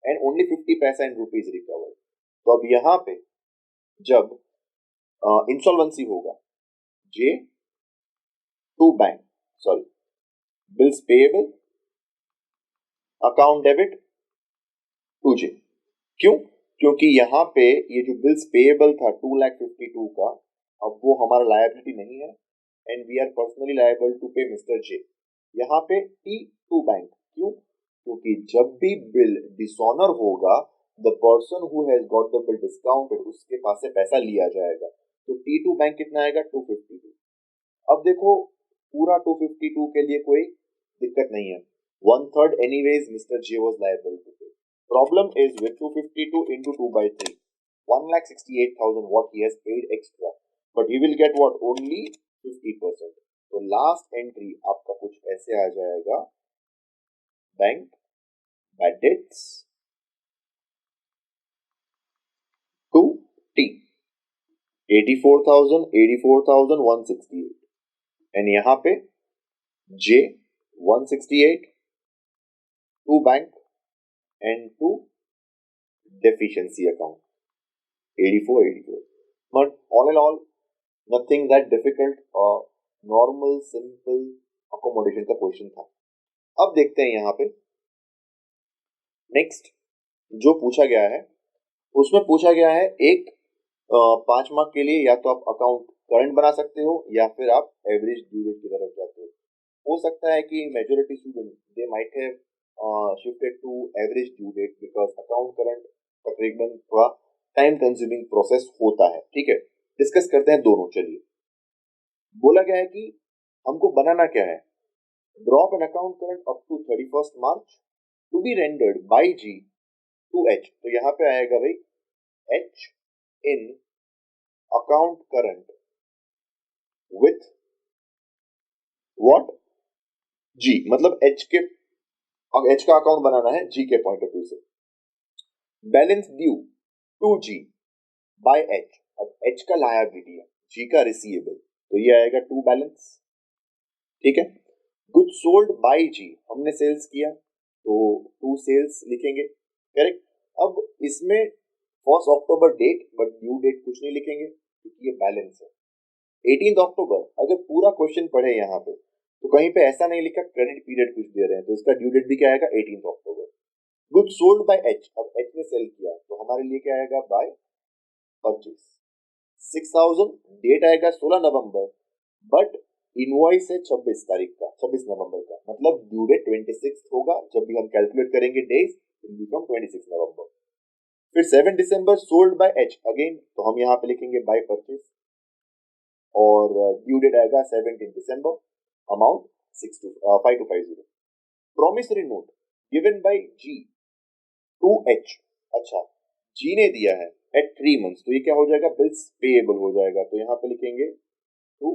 and only 50 पैसा इन रुपीज रिकवर्ड। तो अब यहाँ पे जब इंसॉल्वेंसी होगा, J to bank, sorry, bills payable account debit to J. क्यों? क्योंकि यहाँ पे ये जो बिल्स पेएबल था 2,52,000 का, अब वो हमारा लायबिलिटी नहीं है and we are personally liable to pay mister J. यहाँ पे टी टू बैंक, क्यों? क्योंकि जब भी बिल डिसऑनर होगा, the person who has got the bill discounted उसके पास से पैसा लिया जाएगा। तो टी टू बैंक कितना आएगा? 252। अब देखो पूरा 252 के लिए कोई दिक्कत नहीं है, 1/3 anyways Mr. J was liable to pay. Problem is with 252 into 2/3, 1,68,000 what he has paid extra, but he will get what? Only 50%. तो लास्ट एंट्री आपका कुछ ऐसे आ जाएगा, bank bad debts to T 84,168 and यहाँ पे J 168 to bank and to deficiency account 84. But all in all, nothing that difficult, normal simple accommodation का question था। अब देखते हैं यहाँ पे नेक्स्ट जो पूछा गया है, उसमें पूछा गया है एक 5 मार्क के लिए या तो आप अकाउंट करंट बना सकते हो या फिर आप एवरेज ड्यू डेट की तरफ जाते हो सकता है कि majority student they might have shifted to average due date because account current तकरीबन थोड़ा टाइम कंज्यूमिंग प्रोसेस होता है, ठीक है। डिस्कस करते हैं दोनों। चलिए, बोला गया है कि हमको बनाना क्या है, draw an account current up to 31 March to be rendered by G to H. तो यहाँ पे आएगा भाई H in account current with what? G, मतलब एच के, अब एच का अकाउंट बनाना है जी के पॉइंट ऑफ व्यू से। Balance due to G by H, अब एच का लायबिलिटी है, जी का रिसीवेबल, तो ये आएगा टू बैलेंस, ठीक है। गुड सोल्ड बाय जी, हमने सेल्स किया तो टू सेल्स लिखेंगे, करेक्ट। अब इसमें 1 अक्टूबर डेट बट ड्यू डेट कुछ नहीं लिखेंगे क्योंकि ये बैलेंस है। 18 अक्टूबर, अगर पूरा क्वेश्चन पढ़े यहाँ पे तो कहीं पे ऐसा नहीं लिखा क्रेडिट पीरियड कुछ दे रहे हैं, तो इसका ड्यू डेट भी क्या आएगा? 18 अक्टूबर। गुड सोल्ड बाय एच, अब एच ने सेल किया तो हमारे लिए क्या आएगा? By purchase. 6,000, डेट आएगा 16 नवंबर बट इनवॉइस है 26 तारीख का, 26 नवंबर का, मतलब ड्यू डेट 26 होगा। जब भी हम कैलकुलेट करेंगे days, it will become 26 November. फिर 7 December sold by H, again तो हम यहाँ पे लिखेंगे बाय परचेज और ड्यू डेट आएगा 17 December, amount 5250। Promissory note given by G to H, अच्छा जी ने दिया है एट 3 मंथ्स, तो ये क्या हो जाएगा? बिल्स पेएबल हो जाएगा। तो यहाँ पे लिखेंगे टू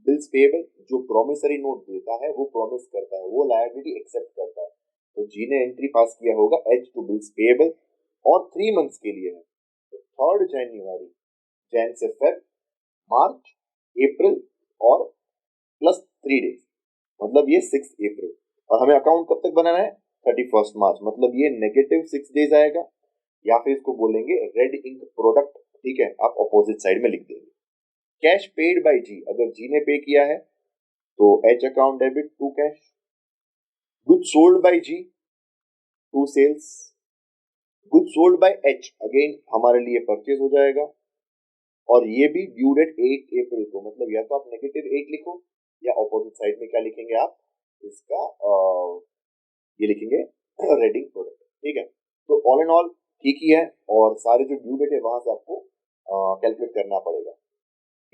बिल्स पेएबल। जो प्रॉमिसरी नोट देता है वो प्रॉमिस करता है, वो लायबिलिटी एक्सेप्ट करता है, तो जी ने एंट्री पास किया होगा एच टू बिल्स पेएबल और 3 मंथ्स के लिए है। तो 3 जनवरी, जैन से फेब, मार्च, अप्रैल और प्लस 3 डेज, मतलब ये 6 अप्रैल। और हमें अकाउंट कब तक बनाना है? 31 मार्च, मतलब ये नेगेटिव 6 डेज आएगा, या फिर इसको बोलेंगे रेड इंक प्रोडक्ट, ठीक है, आप ऑपोजिट साइड में लिख देंगे। कैश पेड बाय जी, अगर जी ने पे किया है तो H account debit to cash. Good sold by G to sales. Good sold by H, again हमारे लिए परचेज हो जाएगा और ये भी ड्यू डेट 8 अप्रैल को, मतलब या तो आप नेगेटिव 8 लिखो या ऑपोजिट साइड में क्या लिखेंगे आप? इसका ये लिखेंगे रेडिंग प्रोडक्ट, ठीक है। तो ऑल इन ऑल ठीक ही है, और सारे जो ड्यू डेट है वहां से आपको कैलकुलेट करना पड़ेगा।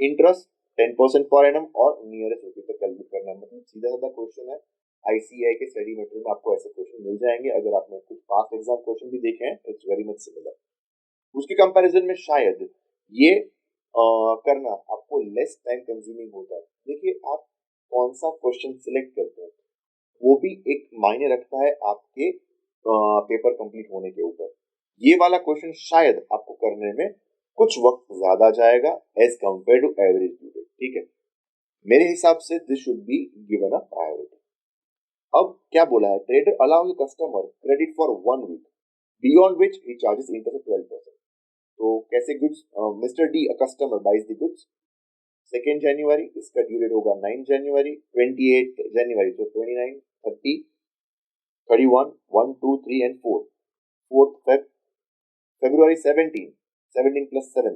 इंटरेस्ट 10% पर एनम और नियरेस्ट रुपीज तक कैलकुलेट करना है, मतलब सीधा साधा क्वेश्चन है। आईसीएआई के स्टडी मटेरियल में आपको ऐसे क्वेश्चन मिल जाएंगे, अगर आपने कुछ पास्ट एग्जाम क्वेश्चन भी देखे हैं, इट्स वेरी मच सिमिलर। उसके कंपैरिजन में शायद ये करना आपको लेस टाइम कंज्यूमिंग होता है। देखिए आप कौन सा क्वेश्चन सिलेक्ट करते हैं वो भी एक मायने रखता है आपके पेपर कंप्लीट होने के ऊपर। ये वाला क्वेश्चन शायद आपको करने में कुछ वक्त ज्यादा जाएगा as compare to average due date, ठीक है। मेरे हिसाब से this should be given a priority. अब क्या बोला है, trader allow customer credit for 1 week beyond which he charges interest 12%। तो कैसे गुड्स, mister D a customer buys the goods 2 January, इसका ड्यू डेट होगा 9 जनवरी, 28 जनवरी, तो 29, 30, 31, 1, 2, 3 and 4, 4th February 17, 17 plus 7,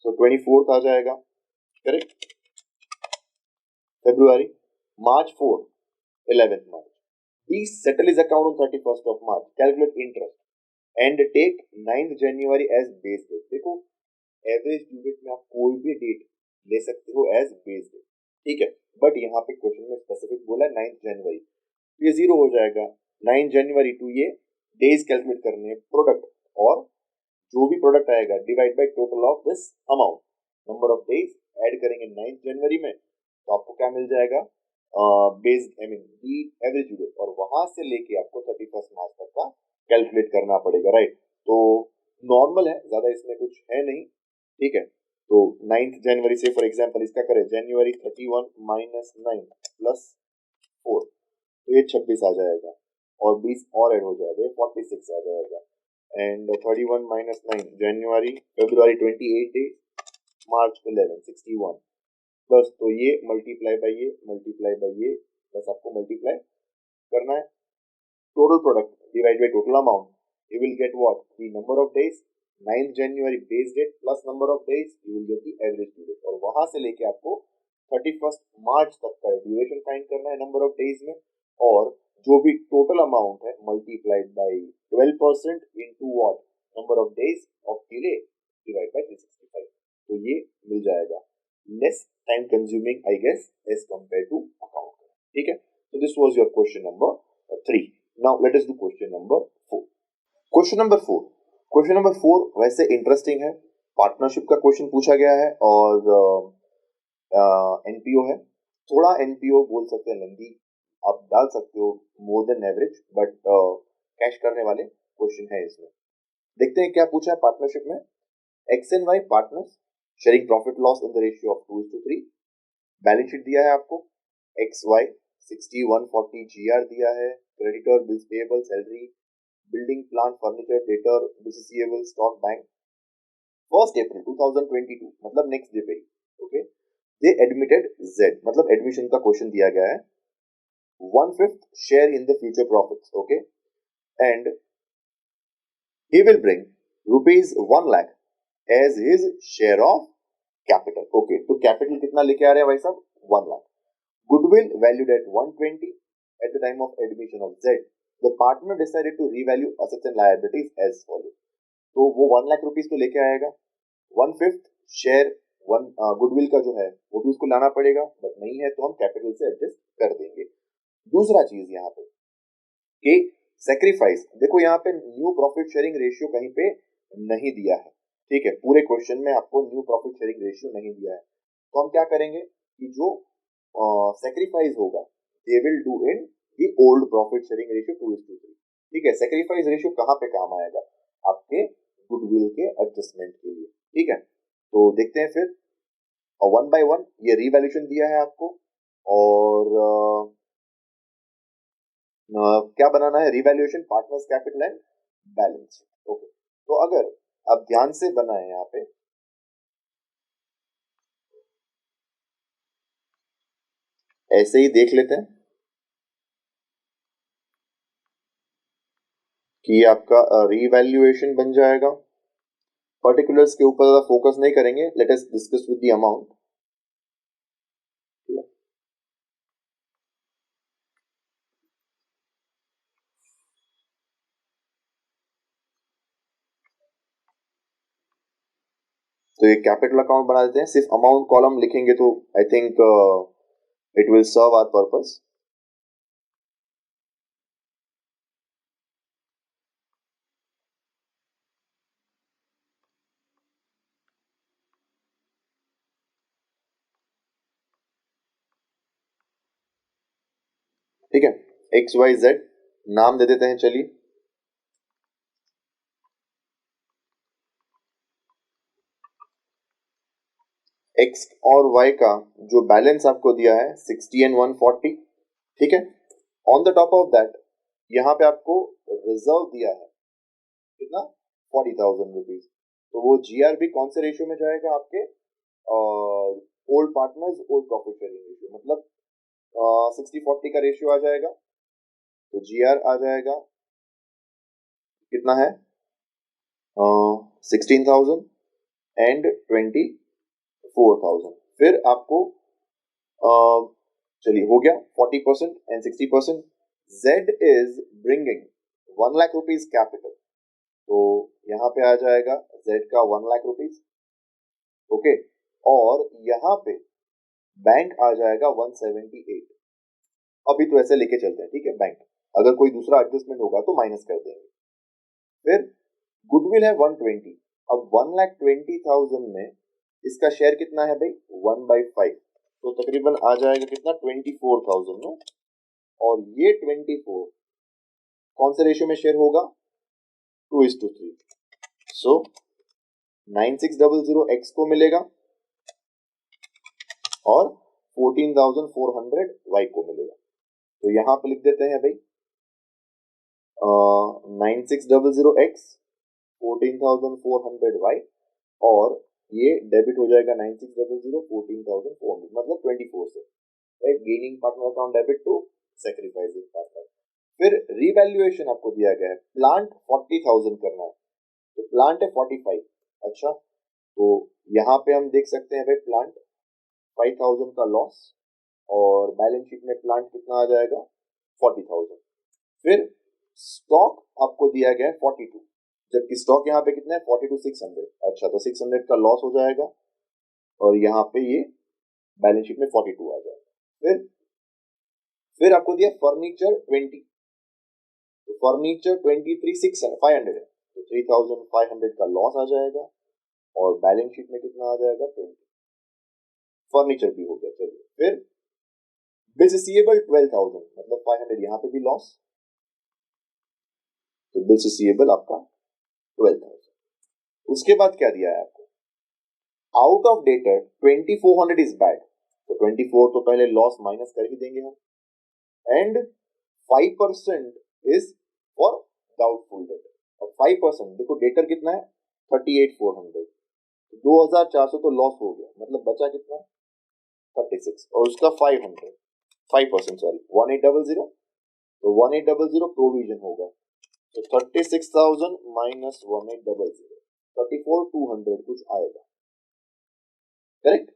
so 24th आ जाएगा, correct. February, March 4, 11th March. Please settle his account on 31st of March. Calculate interest and take 9th January as base date. देखो average due date में आप कोई भी date ले सकते हो as base date, ठीक है। बट यहाँ पे क्वेश्चन में स्पेसिफिक बोला है 9th जनवरी, तो ये जीरो हो जाएगा। 9 जनवरी टू ये डेज कैलकुलेट करने हैं प्रोडक्ट, और जो भी प्रोडक्ट आएगा divide by total of this amount, number of days add करेंगे 9th जनवरी में, तो आपको क्या मिल जाएगा, base I mean the average due date, और वहां से लेके आपको 31 मार्च तक का कैलकुलेट करना पड़ेगा, राइट। तो नॉर्मल है, ज्यादा इसमें कुछ है नहीं, ठीक है। तो 9th जनवरी से फॉर एग्जांपल इसका करें, जनवरी 31 माइनस 9 प्लस 4, तो ये 26 आ जाएगा, और 20 और ऐड हो जाएगा, ये 46 आ जाएगा। And 31 minus 9 January, February 28 days, March 11 61, बस। तो ये मल्टीप्लाई बाय ये, मल्टीप्लाई बाय ये, बस आपको मल्टीप्लाई करना है। Total product divide by total amount, you will get what, the number of days, 9th January base date plus number of days, you will get the average due date, और वहां से लेके आपको 31st मार्च तक का duration find करना है number of days में, और जो भी टोटल अमाउंट है multiplied by 12% into what, number of days of delay divide by 365, तो ये मिल जाएगा। Less time consuming I guess as compare to account, ठीक है। So this was your question number 3. Now let us do question number 4. Question number 4. Question number 4 वैसे interesting है, partnership का question पूछा गया है, और एनपीओ है। थोड़ा एनपीओ बोल सकते हैं लेंदी, आप डाल सकते हो more than average, but cash करने वाले क्वेश्चन है इसमें। देखते हैं क्या पूछा है पार्टनरशिप में। X and Y partners sharing profit loss in the ratio of 2:3। Balance sheet दिया है आपको, एक्स वाई 60 140 जीआर दिया है, creditor bills payable salary building plant furniture debtor receivable stock bank. 1 अप्रैल 2022 मतलब नेक्स्ट डे पे ही, ओके। दे admitted Z, मतलब admission का question दिया गया है। 1/5 share in the future profits, okay, and he will bring rupees 1 lakh as his share of capital, okay। तो capital कितना लेके आ रहे हैं भाई साहब, 1 lakh. Goodwill valued at 120 at the time of admission of Z. The partner decided to revalue assets and liabilities as follows. तो वो 1 lakh rupees तो लेके आएगा, 1/5 शेयर वन गुडविल का जो है वो भी उसको लाना पड़ेगा, बट नहीं है तो हम कैपिटल से एडजस्ट कर देंगे। दूसरा चीज यहाँ पे कि सेक्रीफाइस, देखो यहाँ पे न्यू प्रॉफिट शेयरिंग रेशियो कहीं पे नहीं दिया है, ठीक है। पूरे क्वेश्चन में आपको न्यू प्रॉफिट शेयरिंग रेशियो नहीं दिया है, तो हम क्या करेंगे कि जो सेक्रीफाइस होगा they will do in the old profit sharing ratio 2:3, ठीक है। सेक्रीफाइस रेशियो कहाँ पे काम आएगा, आपके गुडविल के एडजस्टमेंट के लिए, ठीक है। तो देखते हैं फिर, 1 by 1 ये रिवैल्यूएशन दिया है आपको, और क्या बनाना है, revaluation partners capital and balance, okay. तो अगर आप ध्यान से बनाए यहाँ पे, ऐसे ही देख लेते हैं कि आपका रिवैल्यूएशन बन जाएगा। पर्टिकुलर्स के ऊपर ज्यादा फोकस नहीं करेंगे, let us discuss with the amount. तो ये कैपिटल अकाउंट बना देते हैं, सिर्फ अमाउंट कॉलम लिखेंगे तो I think it will serve our purpose. ठीक है, XYZ नाम दे देते हैं। चलिए, X और Y का जो बैलेंस आपको दिया है 60 एंड 140, ठीक है। On the top of that यहाँ पे आपको रिजर्व दिया है कितना, 40,000 रुपीज। तो वो GRB कौन से रेशियो में जाएगा, आपके old partners old profit sharing ratio, मतलब 60-40 का रेशियो आ जाएगा। तो GR आ जाएगा कितना है, 16,000 एंड 24,000। फिर आपको चलिए हो गया 40% and 60%। Z is bringing 1 lakh rupees capital, तो यहाँ पे आ जाएगा Z का 1 लाख रुपीज, ओके। और यहाँ पे बैंक आ जाएगा 178। अभी तो ऐसे लेके चलते हैं, ठीक है। बैंक अगर कोई दूसरा एडजस्टमेंट होगा तो माइनस कर देंगे। फिर गुडविल है 120। अब 1,20,000 में इसका शेयर कितना है भाई, 1/5, तो तकरीबन आ जाएगा कितना, 24,000 नो। और ये 24 कौन से रेशियो में शेयर होगा, 2:3। सो 9600 X को मिलेगा और 14,400 Y को मिलेगा। तो यहाँ पे लिख देते हैं भाई 9600X 14,400 Y, और ये डेबिट हो जाएगा 9600 14,400, मतलब 24 से, right. Gaining partner account debit to sacrificing partner. फिर रिवैल्यूएशन आपको दिया गया है, प्लांट 40,000 करना है, तो प्लांट है 45। अच्छा, तो यहाँ पे हम देख सकते हैं भाई प्लांट 5,000 का लॉस, और बैलेंस शीट में प्लांट कितना आ जाएगा, 40,000। फिर स्टॉक आपको दिया गया है 42, जबकि स्टॉक यहाँ पे कितना है 42,600। अच्छा, तो 600 का लॉस हो जाएगा, और यहाँ पे ये बैलेंस शीट में 42 आ जाएगा। फिर आपको दिया फर्नीचर 20, तो फर्नीचर 23,500 है, तो 3,500 का लॉस आ जाएगा, और बैलेंस शीट में कितना आ जाएगा, 20। फर्नीचर भी हो गया। चलिए, फिर बिल्स रिसीवेबल 12,000, मतलब 500 यहाँ पे भी लॉस, तो बिल्स रिसीवेबल आपका 12,000। उसके बाद क्या दिया है आपको, out of debtor 2,400 is bad, तो 24 तो पहले लॉस माइनस कर ही देंगे हम, and 5% is for doubtful debtor. और 5% देखो, डेटर कितना है 38,400, 2,400 तो लॉस हो गया, मतलब बचा कितना 36, और उसका 5% सॉरी 1,800, तो 1,800 प्रोविजन होगा, तो 36,000 माइनस 1,800, 34,200 कुछ आएगा, करेक्ट।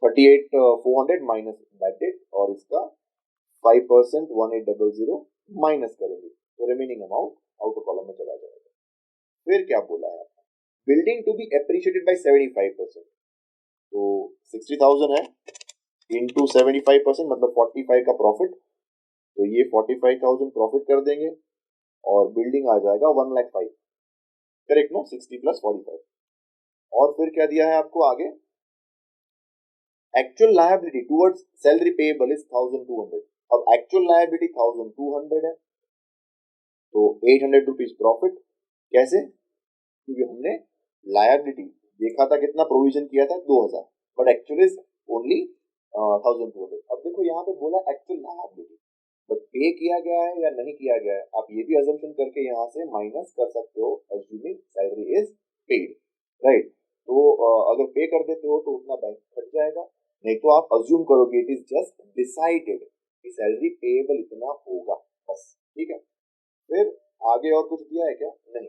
38,400 माइनस बैड डेट, और इसका 5% 1,800 माइनस करेंगे, तो रिमेनिंग अमाउंट आउटर कॉलम में चला जाएगा। फिर क्या बोला है आपको, building to be appreciated by 75%, तो 60,000 है इंटू 75%, मतलब 45 का प्रॉफिट, तो ये 45,000 प्रॉफिट कर देंगे, और बिल्डिंग आ जाएगा 1,05,000, करेक्ट नो, 60 प्लस 45। और फिर क्या दिया है आपको आगे, actual liability towards salary payable is 1,200। अब एक्चुअल लायबिलिटी 1,200 है, तो 800 रुपीज प्रॉफिट। कैसे, क्योंकि हमने लायबिलिटी देखा था कितना, प्रोविजन किया था 2,000, बट एक्चुअल इज ओनली 1,200। अब देखो यहाँ पे बोला एक्चुअल लायबिलिटी, बट पे किया गया है या नहीं किया गया है, आप ये भी अजम्पशन करके यहाँ से माइनस कर सकते हो, assuming salary is paid, right. तो अगर पे कर देते हो तो उतना बैंक कट जाएगा, नहीं तो आप अज्यूम करोगे इट इज जस्ट डिसाइडेड कि सैलरी पेएबल इतना होगा, बस, ठीक है। फिर आगे और कुछ दिया है क्या, नहीं।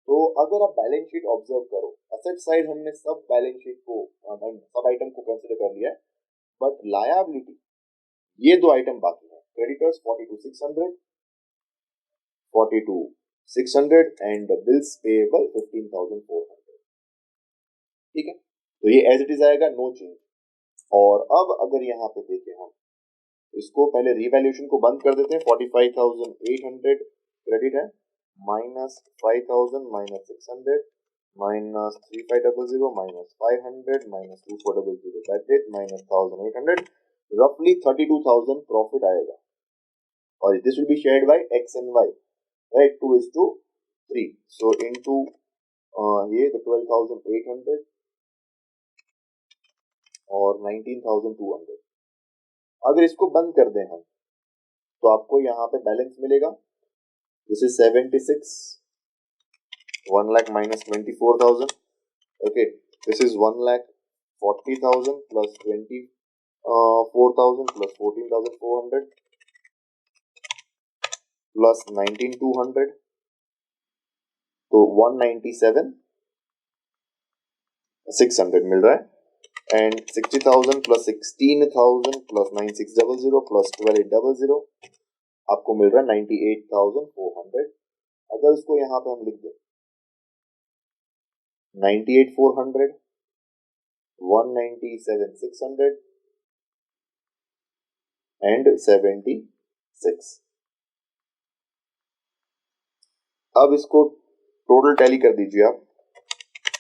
तो अगर आप बैलेंस शीट ऑब्जर्व करो, असेट साइड हमने सब बैलेंस शीट को सब आइटम को कंसिडर कर लिया है, बट लायबिलिटी ये दो आइटम बाकी है, क्रेडिटर्स 42,600 एंड बिल्स पेएबल 15,400, ठीक है। तो ये एज इट इज आएगा, नो चेंज। और अब अगर यहाँ पे देखें हम इसको, पहले रिवैल्यूएशन को बंद कर देते हैं, 45,800 क्रेडिट है, minus 5,000 minus 600 minus 3,500 minus 500 minus 2,400 bad debt minus 1,800, roughly 32,000 profit आएगा और this will be shared by x and y, right? 2:3. So into ये the 12,800 और 19,200. अगर इसको बंद कर दें हम तो आपको यहाँ पे बैलेंस मिलेगा. This is 76. 1 lakh minus 24,000. Okay, this is 1,40,000 plus 4,000 plus 14,400 plus 19,200. तो 197,600 मिल रहा है. एंड 60,000 प्लस 16,000 प्लस 9600 प्लस 12,800 आपको मिल रहा है 98,400. अगर इसको यहाँ पे हम लिख दें 98,400, 197,600 एंड 76. अब इसको टोटल टैली कर दीजिए आप.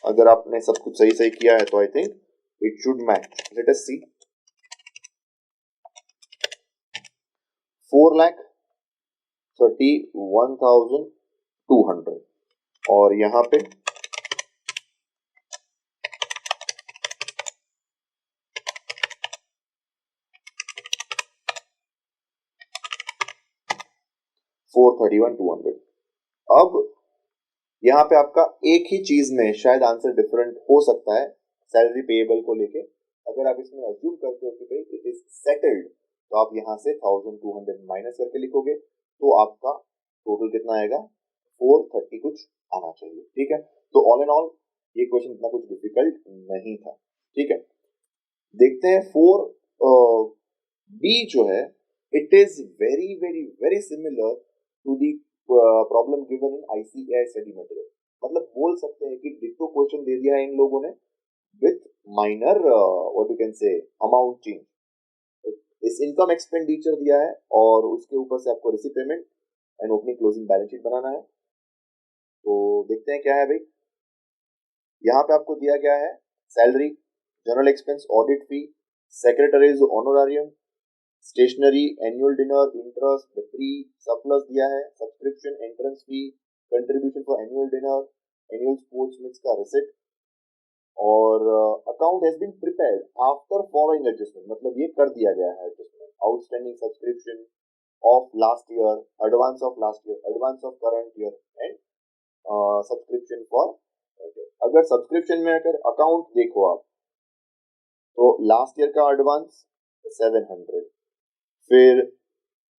अगर आपने सब कुछ सही सही किया है तो I think it should match. Let us see. 4,31,200 और यहाँ पे 4,31,200. अब यहाँ पे आपका एक ही चीज में शायद आंसर डिफरेंट हो सकता है सैलरी पेएबल को लेके. अगर आप इसमें अज्यूम करते हो कि भाई इट इज सेटल्ड तो आप यहाँ से 1,200 माइनस करके लिखोगे तो आपका टोटल कितना आएगा 430 कुछ आना चाहिए. ठीक है. तो ऑल एंड ऑल ये क्वेश्चन इतना कुछ डिफिकल्ट नहीं था. ठीक है. देखते हैं 4B जो है it is very very very similar to the problem given in ICAI study material. मतलब बोल सकते हैं कि डिट्टो क्वेश्चन दे दिया है इन लोगों ने with minor what you can say amount change. इस इनकम एक्सपेंडिचर दिया है और उसके ऊपर से आपको receipt payment and opening closing balance sheet बनाना है. तो देखते हैं क्या है भाई. यहाँ पे आपको दिया गया है salary, general expense, audit fee, secretary's honorarium, stationery, annual dinner, interest, depre, surplus दिया है, subscription, entrance fee, contribution for annual dinner, annual sports mix का रिसिप्ट और account has been prepared after following adjustment. मतलब ये कर दिया गया है adjustment. Outstanding subscription of last year, advance of last year, advance of current year and subscription for. अगर subscription में अगर अकाउंट देखो आप तो लास्ट ईयर का एडवांस 700, फिर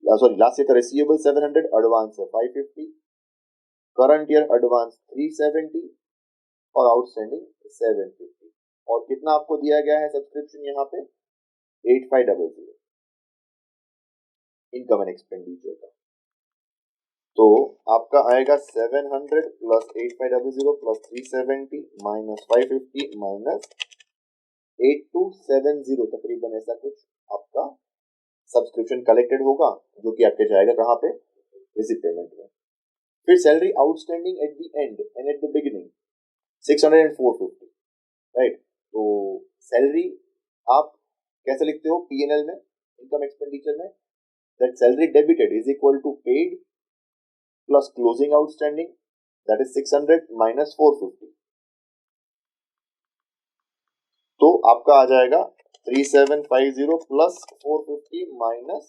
सॉरी लास्ट ईयर का रिसीवेबल 700, एडवांस है 550, करंट ईयर एडवांस 370 और आउटस्टैंडिंग 750. और कितना आपको दिया गया है सब्सक्रिप्शन यहाँ पे 8500 इनकम एंड एक्सपेंडिचर का. तो आपका आएगा 700 प्लस 8500 प्लस 370 माइनस 550 माइनस 8270 तकरीबन ऐसा कुछ आपका सब्सक्रिप्शन कलेक्टेड होगा जो कि आपके जाएगा कहाँ पे रिसीट पेमेंट में. फिर salary outstanding at the end and at the beginning 600 and 450. Right. तो सैलरी आप कैसे लिखते हो P&L में इनकम एक्सपेंडिचर में that salary debited is equal to paid plus closing outstanding that is 600 minus 450. तो आपका आ जाएगा 3750 प्लस 450 माइनस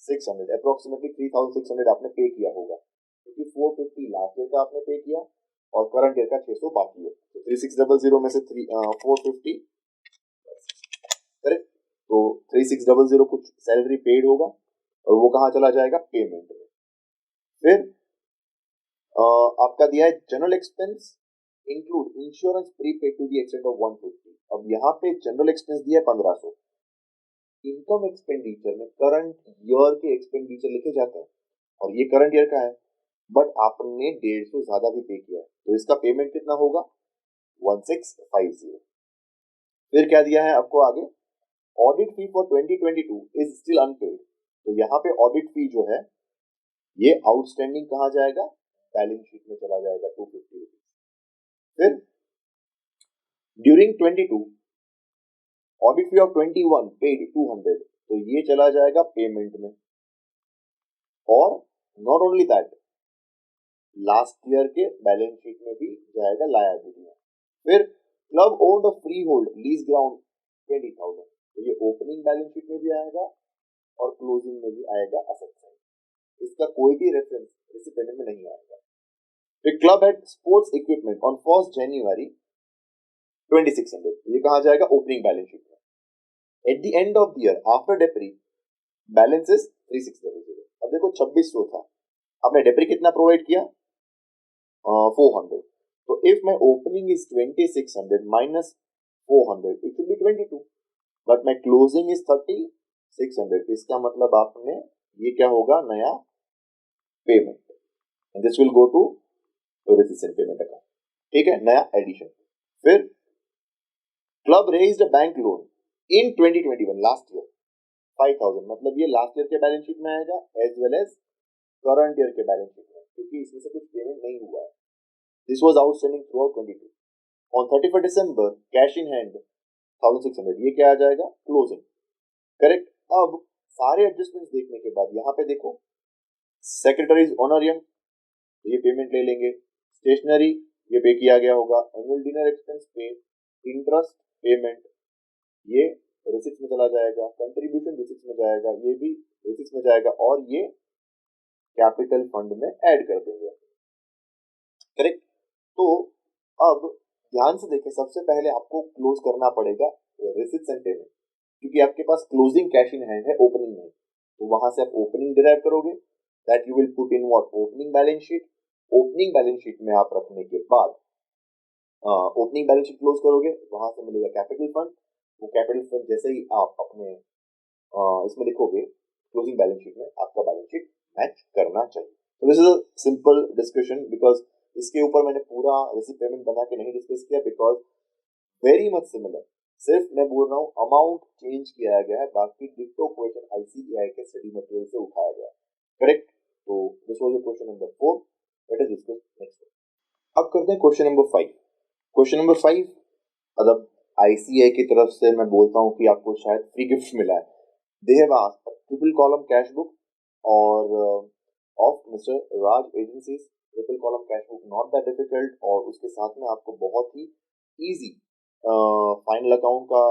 600. अप्रोक्सीमेटली 3600 आपने पे किया होगा क्योंकि 450 लास्ट ईयर का आपने पे किया और करंट ईयर का 600 बाकी है. तो 3600 में से 450 करेक्ट. तो 3600 कुछ सैलरी पेड होगा और वो कहाँ चला जाएगा पेमेंट में. फिर आपका दिया है general expense include insurance prepaid to the extent of 150. अब यहाँ पे जनरल एक्सपेंस दिया है 1500. इनकम एक्सपेंडिचर में करंट ईयर के एक्सपेंडिचर लिखे जाते हैं और ये करंट ईयर का है बट आपने 150 ज्यादा भी पे किया है तो इसका पेमेंट कितना होगा 1650. फिर क्या दिया है आपको आगे audit fee for 2022 is still unpaid. तो यहाँ पे ऑडिट फी जो है ये आउटस्टैंडिंग कहाँ जाएगा बैलेंस शीट में चला जाएगा 250 रुपीज. फिर during 22 audit fee of 21 paid 200, तो ये चला जाएगा पेमेंट में। और not only that, last year के बैलेंस शीट में भी जाएगा लायबिलिटी में। फिर club owned free hold lease ground 20,000, तो ये ओपनिंग बैलेंस शीट में भी आएगा और क्लोजिंग में भी आएगा असेट साइड। इसका कोई भी रेफरेंस इस पेमेंट में नहीं आएगा। फिर club had sports equipment on 1 January 2600, ये कहा जाएगा ओपनिंग बैलेंस शीट में। At the end of the year after depre balance is 3600। अब देखो 2600 था, आपने डेप्री कितना प्रोवाइड किया 400, तो if my opening is 2600 minus 400 it will be 22, but my closing is 3600, इसका मतलब आपने ये क्या होगा नया payment, and this will go to receipts and payment account, ठीक है, नया एडिशन। फिर club raised a bank loan in 2021 last year 5000, मतलब ये लास्ट ईयर के बैलेंस शीट में आएगा as well as current year के बैलेंस शीट में, क्योंकि इसमें से कुछ पेमेंट नहीं हुआ है। This was outstanding through out 22। On 31 December cash in hand 1600, ये क्या आ जाएगा क्लोजिंग, करेक्ट। अब सारे एडजस्टमेंट्स देखने के बाद यहाँ पे देखो सेक्रेटरीज ऑनरियम, ये पेमेंट ले लेंगे, स्टेशनरी ये पे किया गया होगा, एनुअल डिनर एक्सपेंस पे, इंटरेस्ट पेमेंट ये रिसिप्ट में चला जाएगा, कंट्रीब्यूशन रिसिप्ट में जाएगा, ये भी रिसिप्ट में जाएगा, और ये कैपिटल फंड में ऐड कर देंगे, करेक्ट। तो अब ध्यान से देखें, सबसे पहले आपको क्लोज करना पड़ेगा रिसिप्ट्स एंड पेमेंट, क्योंकि आपके पास क्लोजिंग कैश इन हैंड है ओपनिंग में, तो वहां से आप ओपनिंग डिराइव करोगे, that you will put in what opening balance sheet. Opening balance sheet में आप रखने के बाद ओपनिंग बैलेंस शीट क्लोज करोगे, वहां से मिलेगा कैपिटल फंड, वो कैपिटल फंड जैसे ही आप अपने इसमें लिखोगे क्लोजिंग बैलेंस शीट में, आपका बैलेंस शीट मैच करना चाहिए। तो this is a simple discussion, because इसके ऊपर मैंने पूरा रिसिप्ट पेमेंट बना के नहीं डिस्कस किया, बिकॉज वेरी मच सिमिलर, सिर्फ मैं बोल रहा हूँ अमाउंट चेंज किया गया है, बाकी डिट्टो क्वेश्चन आईसीएआई के स्टडी मटेरियल से उठाया गया है, करेक्ट। तो this was question number 4, let us discuss next. अब करते हैं क्वेश्चन नंबर 5। क्वेश्चन नंबर 5, मतलब आईसीआई की तरफ से मैं बोलता हूँ कि आपको शायद फ्री गिफ्ट मिला है। They have asked triple column cash book और of mister Raj agencies. Triple column cash book not that difficult, और उसके साथ में आपको बहुत ही इजी फाइनल अकाउंट का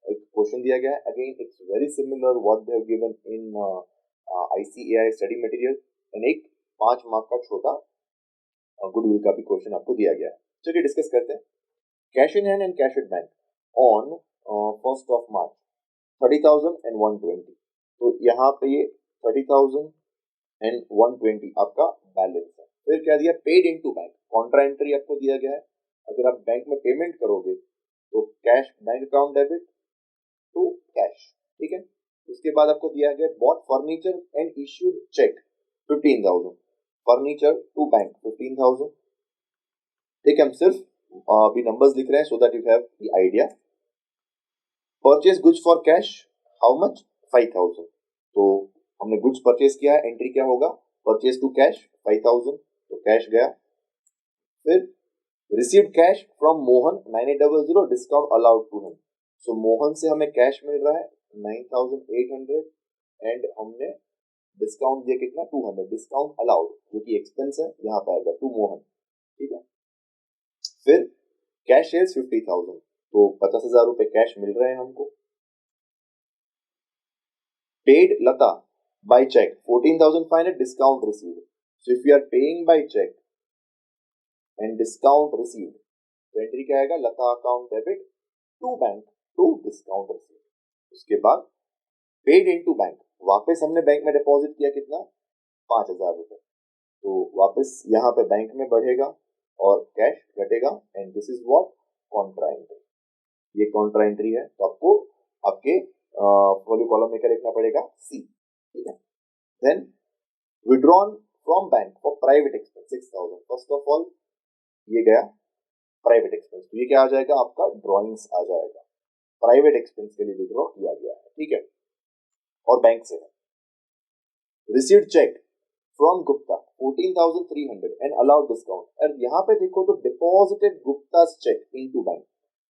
एक क्वेश्चन दिया गया है। Again it's very similar what they have given in ICAI study material, and एक 5 मार्क का छोटा गुडविल का भी क्वेश्चन आपको दिया गया है। चलिए डिस्कस करते हैं। Cash in hand and cash at bank on 1st of March 30,000 and 120, तो यहाँ पे ये 30,000 and 120 आपका बैलेंस है। फिर क्या दिया, paid into bank, Contra entry आपको दिया गया है। अगर आप बैंक में पेमेंट करोगे तो cash bank account debit to cash, ठीक है। उसके बाद आपको दिया गया bought furniture and issued cheque 15,000, furniture to bank 15,000, ठीक है। हम सिर्फ अभी नंबर्स लिख रहे हैं so that you have the idea. Purchase goods for cash how much 5,000, तो हमने गुड्स परचेज किया है, एंट्री क्या होगा परचेज टू कैश 5,000, तो कैश गया। फिर received cash from Mohan 9800 discount allowed to him, so Mohan से हमें कैश मिल रहा है 9,800 एंड हमने डिस्काउंट दिया कितना 200, डिस्काउंट अलाउड जो कि एक्सपेंस है यहाँ पे आएगा टू मोहन, ठीक है। फिर कैश इज 50,000, तो 50,000 रुपए कैश मिल रहे हैं हमको। Paid Lata by cheque 14,500 discount received, so if you are paying by cheque and discount received, तो एंट्री क्या आएगा Lata account debit to bank to discount received. उसके बाद पेड इनटू बैंक, वापस हमने बैंक में डिपॉजिट किया कितना 5,000 रुपए, तो वापस यहाँ पे बैंक में बढ़ेगा और कैश घटेगा, and this is what Contra entry, ये कॉन्ट्रा एंट्री है। तो आपको आपके वैल्यू कॉलम में क्या लिखना पड़ेगा सी, ठीक है। Then withdrawn from bank for private expense 6,000, first of all ये गया प्राइवेट एक्सपेंस, तो ये क्या आ जाएगा आपका ड्रॉइंग्स आ जाएगा, प्राइवेट एक्सपेंस के लिए विड्रॉ किया गया है, ठीक है, और बैंक से है। Received cheque from Gupta 14,300 and allowed discount, और यहाँ पे देखो तो deposited Gupta's cheque into bank,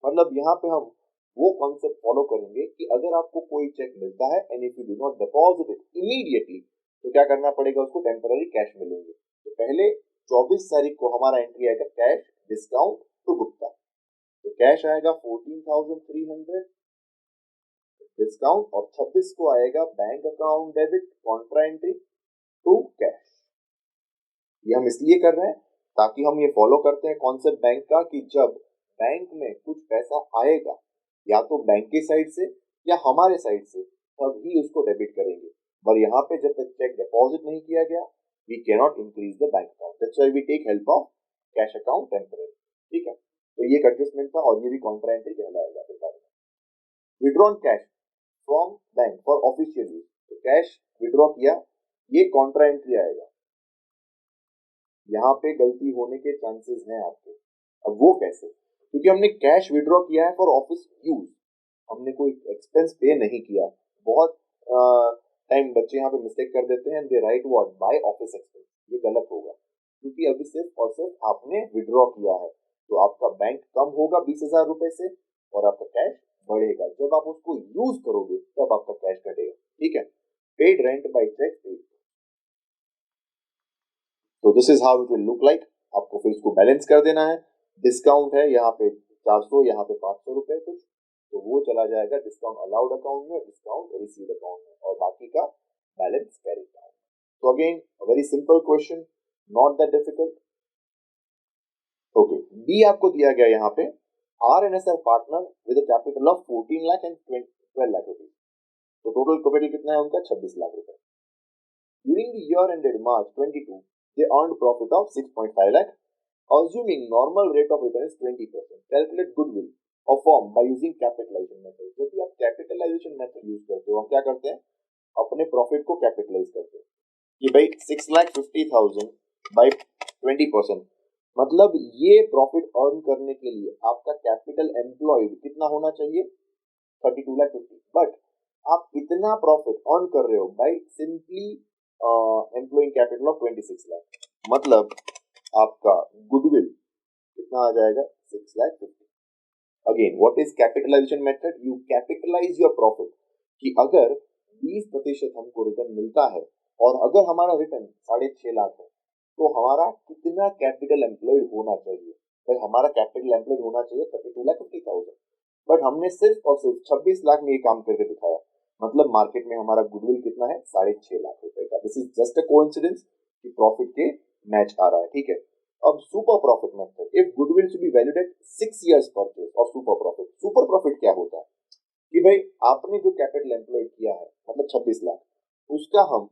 मतलब यहाँ पे हम वो कॉन्सेप्ट फॉलो करेंगे कि अगर आपको कोई चेक मिलता है and if you do not deposit it immediately तो क्या करना पड़ेगा, उसको टेम्पररी कैश मिलेंगे। तो पहले 24 तारीख को हमारा एंट्री आएगा कैश डिस्काउंट टू गुप्ता, तो कैश आएगा 14,300 डिस्काउंट, और 26 को आएगा bank account debit contra entry to cash. ये हम इसलिए कर रहे हैं ताकि हम ये फॉलो करते हैं कॉन्सेप्ट बैंक का कि जब बैंक में कुछ पैसा आएगा या तो बैंक के साइड से या हमारे साइड से तभी उसको डेबिट करेंगे, पर यहाँ पे जब तक चेक डिपॉजिट नहीं किया गया we can not increase the bank account, that's why we take help of cash account temporary. ठीक है, तो ये एडजस्टमेंट था और ये भी कॉन्ट्रा एंट्री कहलाएगा फिर बाद में। Withdrawn cash from bank for official use, तो कैश विड्रॉ किया, ये कॉन्ट्रा एंट्री आएगा, यहाँ पे गलती होने के चांसेस हैं आपके। अब वो कैसे, क्योंकि हमने कैश विड्रॉ किया है फॉर ऑफिस यूज, हमने कोई एक्सपेंस पे नहीं किया। बहुत टाइम बच्चे यहाँ पे मिस्टेक कर देते हैं, they write what by office expense, ये गलत होगा क्योंकि अभी सिर्फ और सिर्फ आपने विड्रॉ किया है, तो आपका बैंक कम होगा 20,000 रुपए से और आपका कैश बढ़ेगा। जब आप उसको यूज करोगे तब आपका कैश घटेगा। ठीक है, पेड रेंट बाय चेक, तो this is how it will look like. आपको फिर इसको बैलेंस कर देना है। डिस्काउंट है यहाँ पे 400, यहाँ पे 500 रुपए कुछ, तो वो चला जाएगा डिस्काउंट अलाउड अकाउंट में, डिस्काउंट रिसीव्ड अकाउंट में, और बाकी का बैलेंस कैरी अकाउंट। तो again very simple question, not that difficult. Okay, B आपको दिया गया यहाँ पे R N S R partner with capital of 14 lakh and 12 lakh rupees, तो टोटल कैपिटल कितना है उनका 26 लाख रुपए। During the year ended March 22 they earned profit of 6.5 lakh. Assuming normal rate of return is 20%, calculate goodwill of firm by using capitalization method. जब भी आप capitalisation method use करते हो, हम क्या करते हैं, अपने प्रॉफिट को कैपिटलाइज करते हैं कि भाई 6,50,000 बाई 20%, मतलब ये प्रॉफिट अर्न करने के लिए आपका कैपिटल एम्प्लॉयड कितना होना चाहिए 32,50,000, बट आप इतना प्रॉफिट अर्न कर रहे हो by simply employing capital of 26 lakh, मतलब आपका गुडविल कितना आ जाएगा 6,50,000। Again what is capitalization method, you capitalize your profit कि अगर 20% हमको रिटर्न मिलता है और अगर हमारा रिटर्न 6.5 लाख है तो हमारा कितना कैपिटल एम्प्लॉयड होना चाहिए, भाई हमारा कैपिटल एम्प्लॉयड होना चाहिए 32,50,000, बट हमने सिर्फ और सिर्फ 26 लाख में ये काम करके दिखाया, मतलब मार्केट में हमारा गुडविल कितना है 6.5 लाख रुपए का। This is just a coincidence कि प्रॉफिट के मैच आ रहा है। ठीक है, अब super profit method, if goodwill to be valued at 6 years purchase और सुपर प्रॉफिट क्या होता है कि भाई आपने जो कैपिटल एम्प्लॉयड किया है मतलब 26 लाख, उसका हम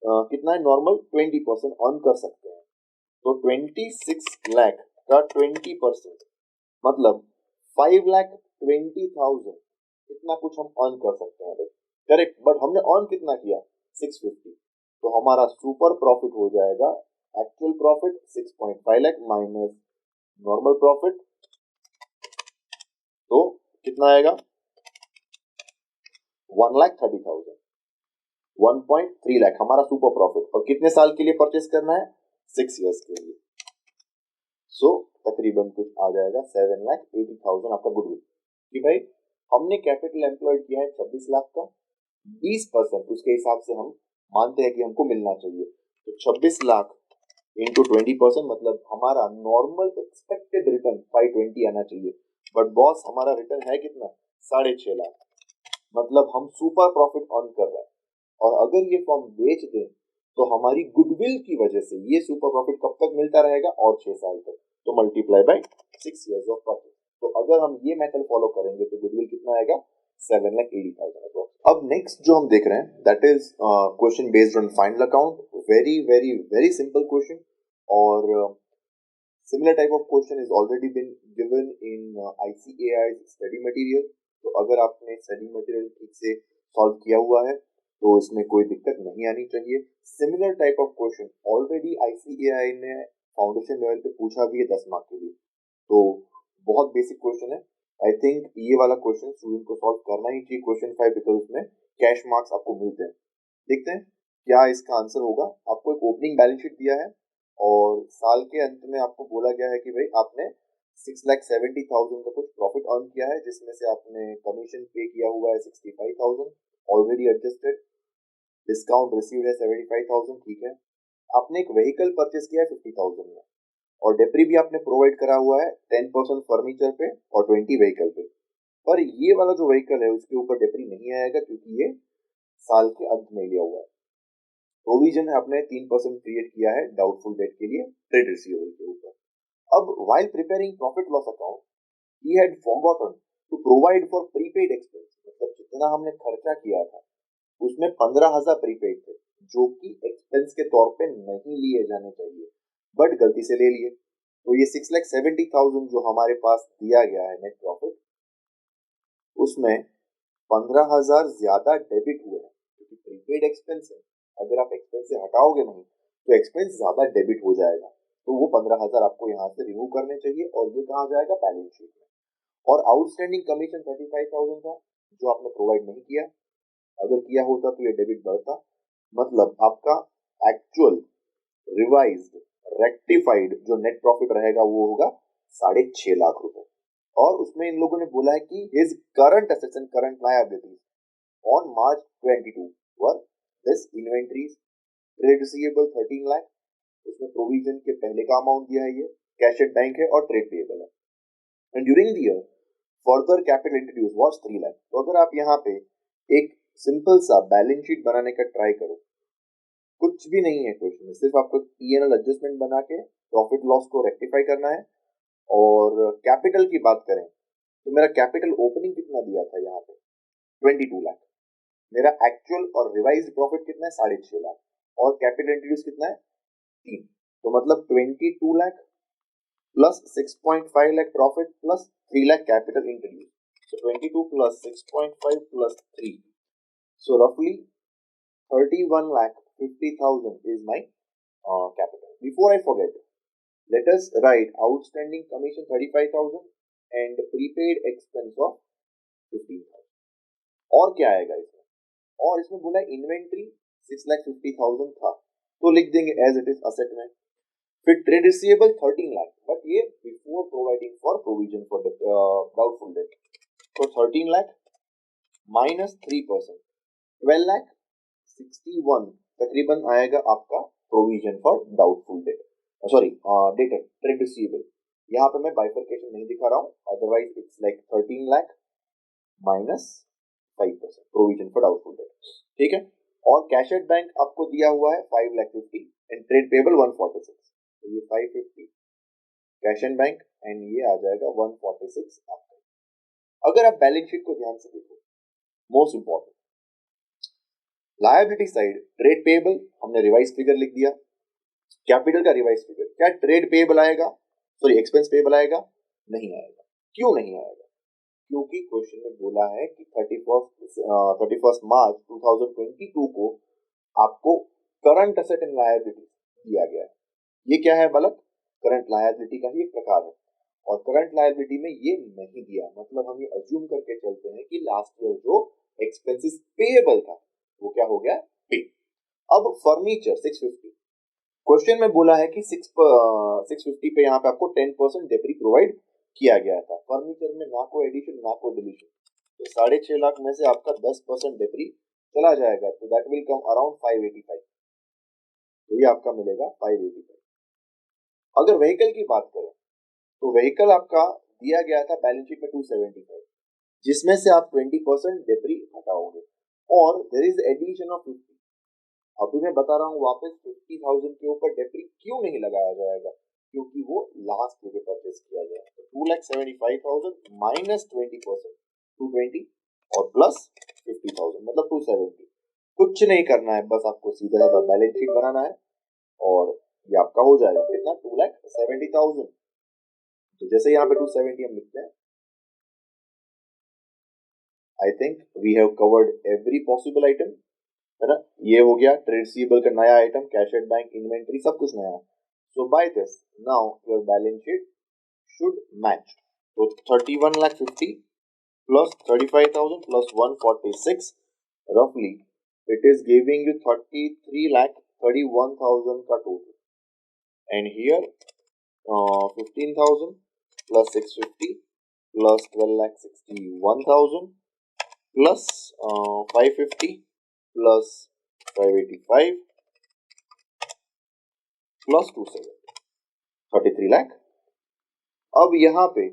कितना है नॉर्मल 20% अर्न कर सकते हैं, तो 26 लाख का 20% मतलब 5,20,000, इतना कुछ हम अर्न कर सकते हैं भाई, करेक्ट। बट हमने अर्न कितना किया 650, तो हमारा सुपर प्रॉफिट हो जाएगा actual profit 6.5 lakh minus normal profit, तो कितना आएगा 1,30,000, 1.3 लाख हमारा सुपर प्रॉफिट, और कितने साल के लिए परचेस करना है 6 इयर्स के लिए, सो तकरीबन कुछ आ जाएगा 7,80,000 आपका गुडविल कि भाई हमने कैपिटल एम्प्लॉयड किया है 26 लाख का, 20% उसके हिसाब से हम मानते हैं कि हमको मिलना चाहिए, तो 26 लाख इंटू 20% मतलब हमारा नॉर्मल एक्सपेक्टेड रिटर्न 520 आना चाहिए, बट बॉस हमारा रिटर्न है कितना 6.5 लाख, मतलब हम सुपर प्रॉफिट अर्न कर रहे हैं, और अगर ये फॉर्म बेच दें तो हमारी गुडविल की वजह से ये सुपर प्रॉफिट कब तक मिलता रहेगा और 6 साल तक, तो multiply by 6 years of profit. तो अगर हम ये मेथड फॉलो करेंगे तो गुडविल कितना आएगा 7,80,000। अब नेक्स्ट जो हम देख रहे हैं that is question based on final account, very very very simple question, और similar type of question is already been given in ICAI study material, तो अगर आपने स्टडी मटेरियल ठीक से सॉल्व किया हुआ है तो इसमें कोई दिक्कत नहीं आनी चाहिए। Similar type of question already ICAI ने फाउंडेशन लेवल पे पूछा भी है 10 मार्क के लिए, तो बहुत बेसिक क्वेश्चन है। आई थिंक ये वाला क्वेश्चन स्टूडेंट को सॉल्व करना ही चाहिए क्वेश्चन 5, बिकॉज उसमें कैश मार्क्स आपको मिलते हैं। देखते हैं क्या इसका आंसर होगा। आपको एक ओपनिंग बैलेंस शीट दिया है और साल के अंत में आपको बोला गया है कि भाई आपने 6,70,000 का कुछ प्रॉफिट अर्न किया है, जिसमें से आपने कमीशन पे किया हुआ है 65,000 ऑलरेडी एडजस्टेड, डिस्काउंट रिसीव्ड है 75,000, ठीक है। आपने एक व्हीकल परचेस किया है 50,000 में, और डेप्री भी आपने प्रोवाइड करा हुआ है 10% फर्नीचर पे और 20 व्हीकल पे। पर ये वाला जो व्हीकल है उसके ऊपर डेप्री नहीं आएगा, क्योंकि ये साल के अंत में लिया हुआ है। प्रोविजन है आपने 3% क्रिएट किया है डाउटफुल डेट के लिए ट्रेड रिसीवेबल के ऊपर। अब while preparing profit loss account, he had forgotten to provide for prepaid expense, मतलब जितना हमने खर्चा किया था उसमें 15,000 प्रीपेड थे, जो कि एक्सपेंस के तौर पे नहीं लिए जाने चाहिए, बट गलती से ले लिए। तो ये 6,70,000 जो हमारे पास दिया गया है नेट प्रॉफिट, उसमें 15,000 ज्यादा डेबिट हुए हैं, क्योंकि प्रीपेड एक्सपेंस है। अगर आप एक्सपेंस से हटाओगे नहीं तो एक्सपेंस ज्यादा डेबिट हो जाएगा, तो वो 15,000 आपको यहाँ से रिमूव करने चाहिए, और ये कहाँ जाएगा, बैलेंस शीट में। और आउटस्टैंडिंग कमीशन 35,000 था, जो आपने प्रोवाइड नहीं किया। अगर किया होता तो ये डेबिट बढ़ता, मतलब आपका एक्चुअल रिवाइज्ड रेक्टिफाइड जो नेट प्रॉफिट रहेगा वो होगा 6.5 लाख रुपए। और उसमें इन लोगों ने बोला है कि his current assets and current liabilities on March 22 were this inventories, trade receivable 13 lakh, उसमें प्रोविजन के पहले का अमाउंट दिया है, ये कैश एट बैंक है और ट्रेड पेएबल है। And during the year further capital introduce was 3 lakh. तो अगर आप यहाँ पे एक सिंपल सा बैलेंस शीट बनाने का ट्राई करो, कुछ भी नहीं है क्वेश्चन में, सिर्फ आपको P&L एडजस्टमेंट बना के प्रॉफिट लॉस को रेक्टिफाई करना है। और कैपिटल की बात करें तो मेरा कैपिटल ओपनिंग कितना दिया था यहाँ पे, 22 लाख। मेरा एक्चुअल और रिवाइज्ड प्रॉफिट कितना है, 6.5 लाख, और कैपिटल इंट्रोड्यूस कितना है, 3। तो मतलब 22 lakh plus 6.5 lakh profit plus 3 lakh capital introduce, so 22 plus 6.5 plus 3, so roughly 31,50,000 is my capital. Before I forget, let us write outstanding commission 35,000 and prepaid expense of 15,000. और क्या आएगा इसमें, और इसमें बोला इन्वेंट्री 6,50,000 था, तो लिख देंगे एज इट इज असेट में। फिर ट्रेड रिसीवेबल 13 लाख, बट ये before providing for provision for doubtful debt, तो 13 लाख माइनस 3%, 12 लाख 61 तकरीबन आएगा आपका provision for doubtful debt, sorry debtor trade receivable. यहाँ पे मैं बाइफरकेशन नहीं दिखा रहा हूँ, otherwise it's like 13 lakh minus 5% provision for doubtful debt, ठीक है। और कैश एट बैंक आपको दिया हुआ है 5,50,000 एंड ट्रेड पेबल 146, तो ये 550 कैश एंड बैंक एंड ये आ जाएगा 146 आपका। अगर आप बैलेंस शीट को ध्यान से देखो, most important liability side trade payable हमने रिवाइज फिगर लिख दिया, कैपिटल का रिवाइज फिगर, क्या ट्रेड पेएबल आएगा, सॉरी एक्सपेंस पेएबल आएगा, नहीं आएगा। क्यों नहीं आएगा, क्योंकि क्वेश्चन में बोला है कि 31 मार्च 2022 को आपको करंट एसेट एंड लायबिलिटी दिया गया है। ये क्या है बालक, करंट लायबिलिटी का ही एक प्रकार है, और करंट लायबिलिटी में ये नहीं दिया, मतलब हम ये अज्यूम करके चलते हैं कि लास्ट ईयर जो एक्सपेंसेस पेएबल था वो क्या हो गया, पे। अब फर्नीचर 650, क्वेश्चन में बोला है कि 650 पे यहाँ पे आपको 10% डेप्री प्रोवाइड किया गया था। फर्नीचर में ना कोई एडिशन ना कोई डिलीशन, तो 6.5 लाख में से आपका 10% डेप्री चला जाएगा, तो दैट विल कम अराउंड 585, तो ये आपका मिलेगा 585। अगर व्हीकल की बात करें तो व्हीकल आपका दिया गया था बैलेंस शीट में 275, जिसमें से आप 20% डेप्री हटाओगे, और देयर इज एडिशन ऑफ 50। अभी मैं बता रहा हूँ वापस 50,000 के ऊपर डेप्री क्यों नहीं लगाया जाएगा, क्योंकि वो लास्ट ईयर परचेस किया गया है। तो 2,75,000 माइनस 20% 220 और प्लस 50,000 मतलब 270। कुछ नहीं करना है, बस आपको सीधा सीधा बैलेंस शीट बनाना है, और ये आपका हो जाएगा कितना, 2,70,000। तो जैसे यहाँ पे 270 हम लिखते हैं, I think we have covered every possible item, है ना। ये हो गया ट्रेड रिसीवेबल का नया item, cash at bank, inventory, सब कुछ नया है। So by this now your balance sheet should match. तो 31,50,000 प्लस 35,000 प्लस 146, रफली इट इज गिविंग यू 33,31,000 का total, and here 15,000 plus 650 plus 12,61,000 plus 550 plus 585 plus 270 33 lakh. अब यहाँ पे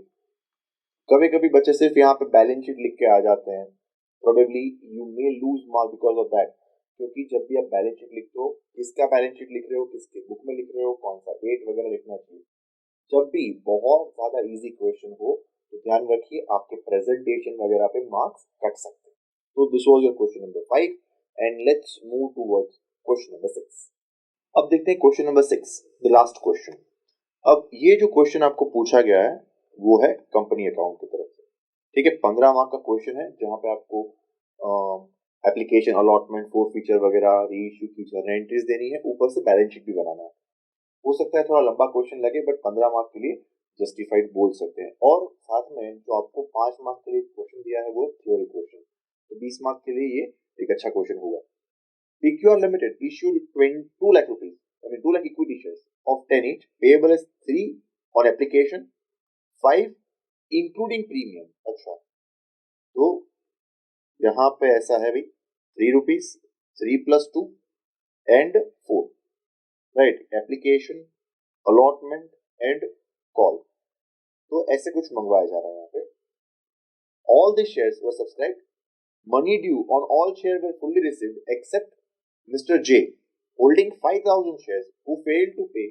कभी कभी बच्चे सिर्फ यहाँ पे बैलेंस शीट लिख के आ जाते हैं, probably you may lose mark because of that, क्योंकि जब भी आप बैलेंस शीट लिखते हो, किसका बैलेंस शीट लिख रहे हो, किसके बुक में लिख रहे हो, कौन सा डेट वगैरह लिखना चाहिए। जब भी बहुत ज्यादा इजी क्वेश्चन हो तो ध्यान रखिए आपके प्रेजेंटेशन वगैरह पे मार्क्स कट सकते हैं। तो this was your question number 5 and let's move towards question number 6। अब देखते हैं question number 6, the last question. अब ये जो क्वेश्चन आपको पूछा गया है वो है कंपनी अकाउंट की तरफ से, ठीक है। 15 मार्क का क्वेश्चन है जहां पे आपको एप्लीकेशन अलॉटमेंट फोर फीचर वगैरह रीइश्यू की जर्नल एंट्रीज देनी है, ऊपर से बैलेंस शीट भी बनाना है। हो सकता है थोड़ा लंबा क्वेश्चन लगे बट 15 मार्क के लिए जस्टिफाइड बोल सकते हैं। और साथ में जो आपको 5 मार्क के लिए क्वेश्चन दिया है वो थ्योरी क्वेश्चन, तो 20 मार्क के लिए ये एक अच्छा क्वेश्चन होगा। PQR Limited issued 2 lakh rupees, I mean 2 lakh equity shares of 10 each, payable as 3 on application, 5 including premium। अच्छा, तो यहाँ पे ऐसा है भाई 3 rupees, 3 plus 2 and 4, right, application allotment and call, तो ऐसे कुछ मंगवाया जा रहा है यहाँ पे। All the shares were subscribed, money due on all shares were fully received except Mr. J holding 5,000 shares who failed to pay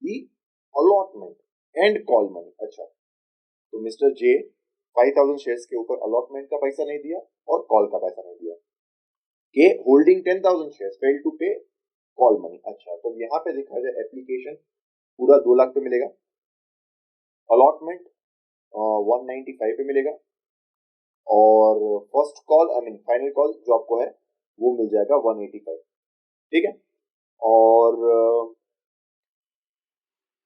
the allotment and call money। अच्छा, तो मिस्टर जे 5,000 शेयर्स के ऊपर अलॉटमेंट का पैसा नहीं दिया और call का पैसा नहीं दिया। के होल्डिंग 10,000 शेयर्स फेल्ड टू पे कॉल मनी। अच्छा, तो यहाँ पे देखा जाए एप्लीकेशन पूरा 2 लाख पे मिलेगा, अलॉटमेंट 195 पे मिलेगा और first call I mean final call जो आपको है वो मिल जाएगा 185, ठीक है। और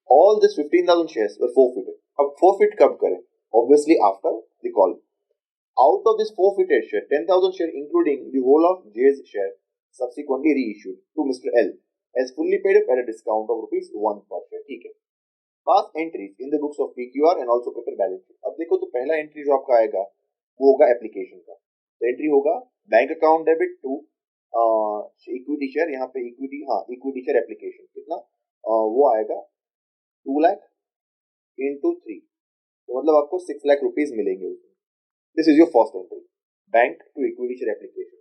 all this 15,000 shares were forfeited। अब forfeit कब करें? Obviously after the call. Out of this forfeited share, 10,000 share including the whole of J's share subsequently reissued to Mr. L as fully paid up at a discount of rupees 1 per share, ठीक है। Pass entries in the books of PQR and also prepare balance sheet। अब देखो तो पहला entry जो आपका आएगा वो होगा एप्लीकेशन का, तो एंट्री होगा bank account debit to equity share, यहाँ पे इक्विटी, हाँ इक्विटी शेयर एप्लीकेशन कितना वो आएगा 2 लाख इंटू 3, तो मतलब आपको 6 लाख रुपीज मिलेंगे उसमें। This is your first entry, bank to equity share application.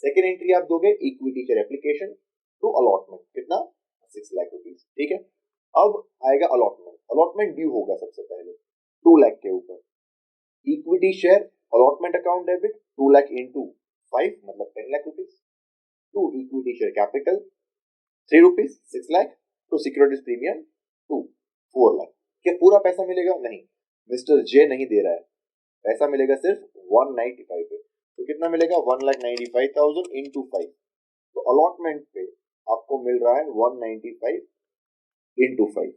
Second entry आप दोगे equity share application to allotment, कितना 6 लाख रुपीज, ठीक है। अब आएगा अलॉटमेंट, अलॉटमेंट ड्यू होगा सबसे पहले 2 लाख के ऊपर, equity share allotment account debit 2 lakh into 5 मतलब 10 lakh rupees to equity share capital 3 rupees 6 lakh to securities premium to 4 lakh. क्या पूरा पैसा मिलेगा? नहीं, मिस्टर जे नहीं दे रहा है, पैसा मिलेगा सिर्फ 195 पे, तो कितना मिलेगा 1,95,000 इंटू 5, तो अलॉटमेंट पे आपको मिल रहा है 195 इंटू 5,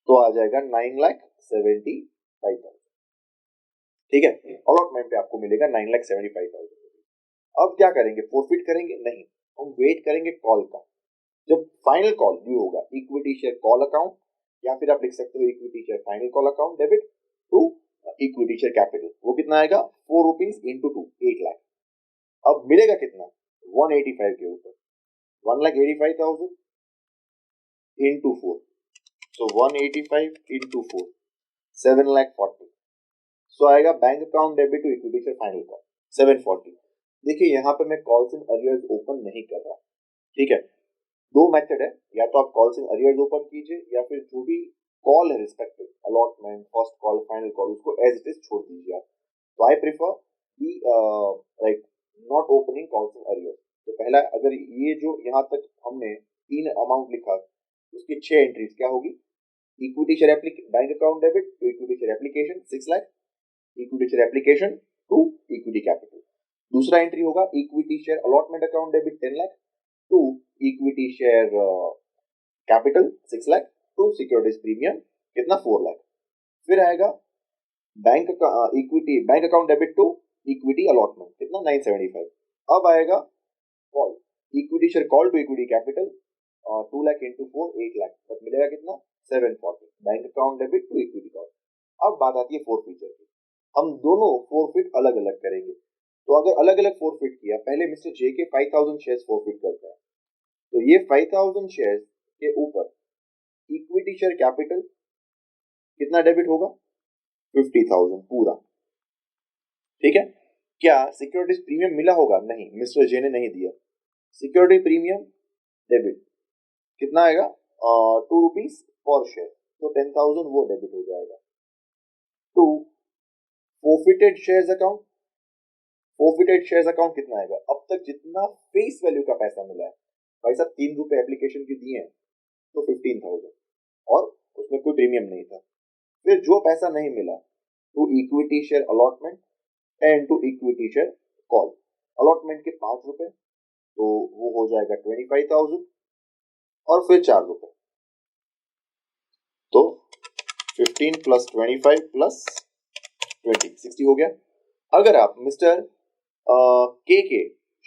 तो आ जाएगा 9,75,000, ठीक है। अलॉटमेंट पे आपको मिलेगा 9,75,000। अब क्या करेंगे? फोरफिट करेंगे? नहीं, हम वेट करेंगे कॉल का। जब फाइनल कॉल ड्यू होगा इक्विटी शेयर कॉल अकाउंट, या फिर आप लिख सकते हो equity share final call account debit to equity share capital, वो कितना आएगा 4 रुपीज इंटू 2 8 लाख। अब मिलेगा कितना 185 के ऊपर 1,85,000 इंटू 4, सो 185 इंटू 4 7,40,000, सो आएगा bank account debit to equity share final call 740। देखिए यहाँ पे मैं कॉल्स इन अरियर्स ओपन नहीं कर रहा, ठीक है। दो मेथड है, या तो आप कॉल्स इन अरियर्स ओपन कीजिए या फिर जो भी कॉल है respective allotment first call final call उसको एज इट इज छोड़ दीजिए आप। तो I prefer the like not opening calls in arrears. तो पहला, अगर ये जो यहाँ तक हमने 3 अमाउंट लिखा उसकी 6 एंट्रीज क्या होगी? Equity share bank account debit to equity share application 6 lakh, equity share application to equity capital. दूसरा एंट्री होगा equity share allotment account debit 10 lakh to equity share capital 6 lakh to securities premium कितना 4 लाख। फिर आएगा bank equity bank account debit to equity allotment कितना 975। अब आएगा call equity share call to equity capital 2 lakh into 4 8 lakh, but मिलेगा कितना 740 bank account debit to equity call. अब बात आती है फोरफीचर की। हम दोनों फोरफिट अलग अलग करेंगे। तो अगर अलग अलग फोरफिट किया, पहले मिस्टर जे के 5000 शेयर्स फोरफिट करता है, तो ये 5000 शेयर्स के ऊपर इक्विटी शेयर कैपिटल कितना डेबिट होगा? 50,000 पूरा। ठीक है। क्या सिक्योरिटीज प्रीमियम मिला होगा? नहीं, मिस्टर जे ने नहीं दिया। सिक्योरिटी प्रीमियम डेबिट कितना आएगा? 2 रुपीज पर शेयर, तो 10,000 वो डेबिट हो जाएगा। To forfeited shares account, forfeited shares account कितना आएगा? अब तक जितना फेस वैल्यू का पैसा मिला है, भाई साहब 3 रुपए एप्लीकेशन के दिए हैं, तो 15,000, और उसमें कोई प्रीमियम नहीं था। फिर जो पैसा नहीं मिला, to equity share allotment and to equity share call. Allotment के 5 रुपए, तो वो हो जाएगा 25,000, और फिर 4 रुपए, तो 15 प्लस 25 प्लस 20, 60 हो गया। अगर आप मिस्टर के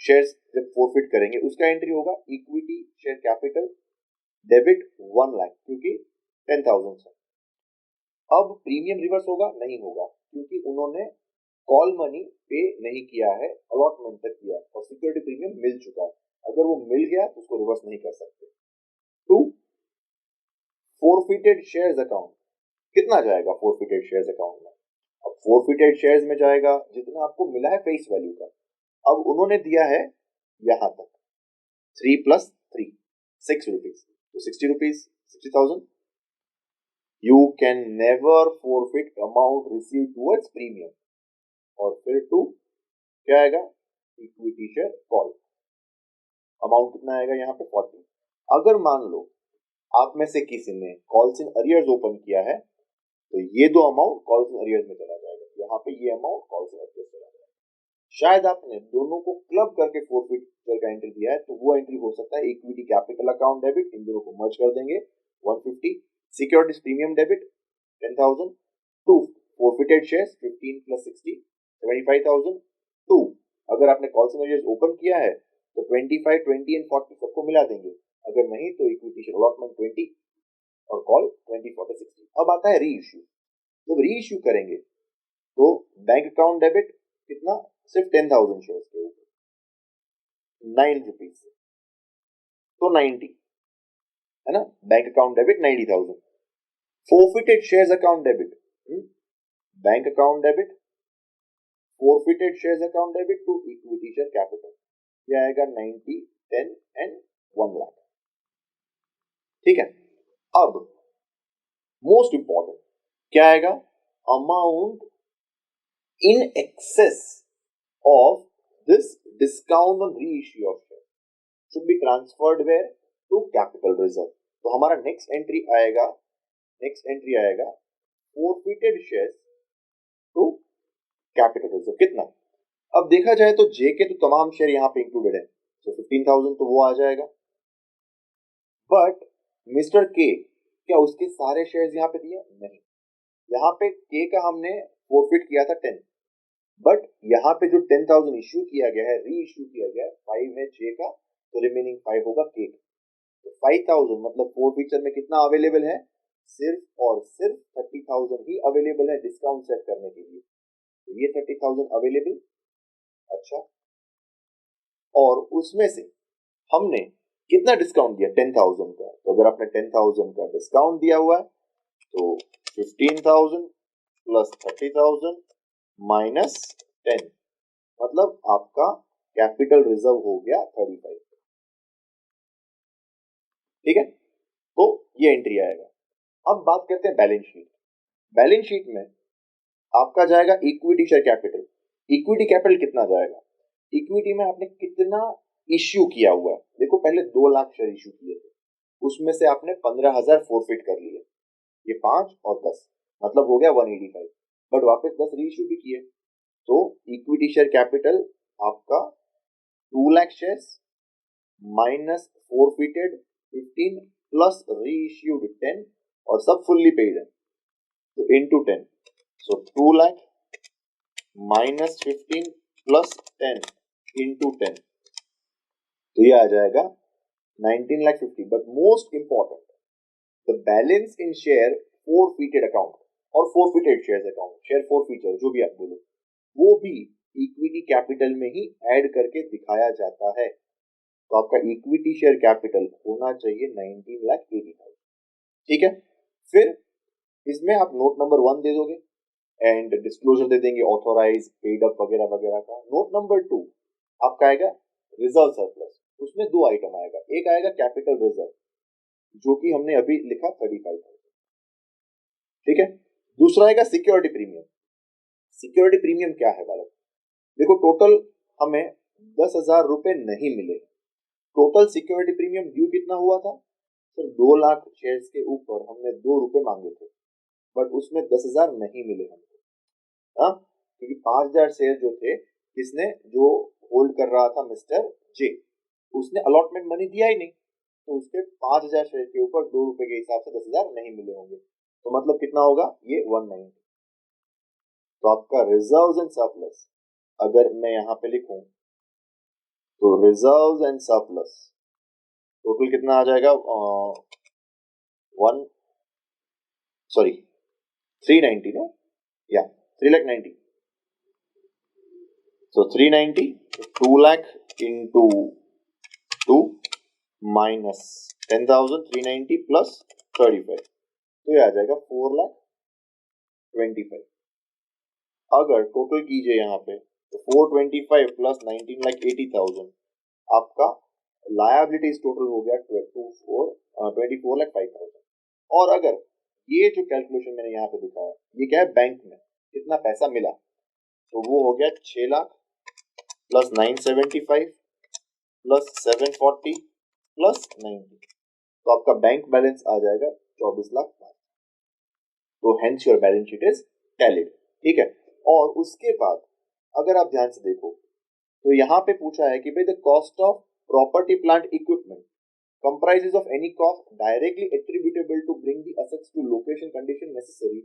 शेयर्स जब फोरफिट करेंगे, उसका एंट्री होगा equity share capital debit 1 lakh, क्योंकि 10,000 से। अब प्रीमियम रिवर्स होगा? नहीं होगा, क्योंकि उन्होंने कॉल मनी पे नहीं किया है, अलॉटमेंट तक किया है, और सिक्योरिटी प्रीमियम मिल चुका है। अगर वो मिल गया तो उसको रिवर्स नहीं कर सकते। टू फोरफिटेड शेयर्स अकाउंट कितना जाएगा फोरफिटेड शेयर्स अकाउंट में? अब फोरफिटेड शेयर्स में जाएगा जितना आपको मिला है फेस वैल्यू का। अब उन्होंने दिया है यहां तक 3 प्लस 3, 6 रुपीज, तो 60 rupees, 60,000। You can never forfeit amount receive towards premium. और फिर टू क्या आएगा? Equity share call. अमाउंट कितना आएगा यहाँ पे? 40। अगर मान लो आप में से किसी ने कॉल्स इन अरियर्स ओपन किया है, तो ये दो अमाउंट कॉल्स इन अरियर्स में चला जाएगा, यहाँ पे ये अमाउंट कॉल्स इन अरियर्स चला जाएगा। शायद आपने दोनों को क्लब करके फोरफिट का एंट्री दिया है, तो वो एंट्री हो सकता है इक्विटी कैपिटल अकाउंट डेबिट, इन दोनों को मर्ज कर देंगे 150, securities premium debit 10,000, to forfeited shares 15 plus 60 75,000, to अगर आपने कॉल सिनरियर्स ओपन किया है तो 25, 20 एंड 40 सबको मिला देंगे, अगर नहीं तो इक्विटी शेयर अलॉटमेंट 20 और कॉल 20, 40, 60। अब आता है री इश्यू। जब री इश्यू करेंगे तो बैंक अकाउंट डेबिट कितना? सिर्फ 10,000 शेयर्स के ऊपर 9 रुपीज से, तो 90 है ना। Bank account debit 90,000। Forfeited shares account debit, bank account debit, forfeited shares account debit to equity share capital, ये आएगा 90, 10 एंड 1 लाख। ठीक है। अब मोस्ट इंपॉर्टेंट क्या आएगा? Amount in excess of this discount on re issue of share should be transferred where? To capital reserve. तो हमारा next entry आएगा forfeited shares to capital reserve. कितना? अब देखा जाए तो जे के तो तमाम शेयर यहाँ पे इंक्लूडेड है, तो 15,000 तो वो आ जाएगा। बट मिस्टर के, क्या उसके सारे शेयर्स यहाँ पे दिए? नहीं। यहाँ पे के का हमने फोरफिट किया था 10, बट यहाँ पे जो 10,000 इश्यू किया गया है, री इश्यू किया गया है, 5 है जे का, तो रिमेनिंग 5 होगा के का। तो 5,000 मतलब फोरफिचर में कितना अवेलेबल है? सिर्फ और सिर्फ 30,000 ही अवेलेबल है डिस्काउंट सेट करने के लिए। तो ये 30,000 अवेलेबल। अच्छा, और उसमें से हमने कितना डिस्काउंट दिया? 10,000 का। तो अगर आपने 10,000 का डिस्काउंट दिया हुआ है, तो 15,000 प्लस 30,000 माइनस 10, मतलब आपका कैपिटल रिजर्व हो गया 35। ठीक है, तो ये एंट्री आएगा। अब बात करते हैं बैलेंस शीट। बैलेंस शीट में आपका जाएगा equity share capital. Equity capital कितना जाएगा? इक्विटी में आपने कितना इश्यू किया हुआ है? देखो, पहले 2 लाख शेयर इश्यू किए थे, उसमें से आपने 15,000 फोरफिट कर लिए, ये 5 और 10 मतलब हो गया 185, बट वापस 10 री इश्यू भी किए, तो इक्विटी शेयर कैपिटल आपका 2 lakh shares minus forfeited 15 plus reissued 10, और सब फुल्ली पेड है, तो into 10, so 2 lakh minus 15 plus 10 into 10, तो ये आ जाएगा 19,50,000। But most important, the balance in share forfeited account और forfeited shares account, share forfeiture जो भी आप बोलो, वो भी इक्विटी कैपिटल में ही ऐड करके दिखाया जाता है। तो आपका इक्विटी शेयर कैपिटल होना चाहिए 19,80,000। ठीक है, फिर इसमें आप नोट नंबर 1 दे दोगे एंड डिस्क्लोजर दे देंगे ऑथोराइज, पेड अप वगैरह वगैरह का। नोट नंबर 2 आपका आएगा रिजर्व सरप्लस। उसमें 2 आइटम आएगा, एक आएगा कैपिटल रिजर्व जो कि हमने अभी लिखा 35,000। ठीक है, दूसरा आएगा सिक्योरिटी प्रीमियम। सिक्योरिटी प्रीमियम क्या है बालक? देखो, टोटल हमें 10,000 रुपए नहीं मिले। टोटल सिक्योरिटी प्रीमियम ड्यू कितना हुआ था सर? 2 लाख शेयर्स के ऊपर हमने 2 रुपए मांगे थे, बट उसमें 10,000 नहीं मिले हमको। हाँ, क्योंकि 5,000 शेयर जो थे, किसने जो होल्ड कर रहा था, मिस्टर जे, उसने अलॉटमेंट मनी दिया ही नहीं, तो उसके 5,000 शेयर के ऊपर 2 रुपए के हिसाब से 10,000 नहीं मिले होंगे। तो मतलब कितना होगा ये? 190। तो आपका रिजर्व एंड सरप्लस अगर मैं यहाँ पे लिखूं तो रिजर्व एंड सरप्लस टोटल कितना आ जाएगा? 390, नो या 3,90,000। So 390, 2 lakh into 2 minus 10,000, 390 plus 35, तो ये आ जाएगा 4,25,000। अगर टोटल कीजिए यहाँ पे तो 425 प्लस 19,80,000 आपका लायबिलिटीज टोटल हो गया 24,05,000। और अगर ये जो कैलकुलेशन मैंने यहाँ पे दिखाया, ये क्या है? बैंक में कितना पैसा मिला, तो वो हो गया 6 लाख प्लस 975 प्लस 740 प्लस 90, तो आपका बैंक बैलेंस आ जाएगा 24 लाख। तो hence your balance sheet is tallied. ठीक है, और उसके बाद अगर आप ध्यान से देखो तो यहाँ पे पूछा है कि भाई the cost of property plant equipment comprises of any cost directly attributable to bring the assets to location condition necessary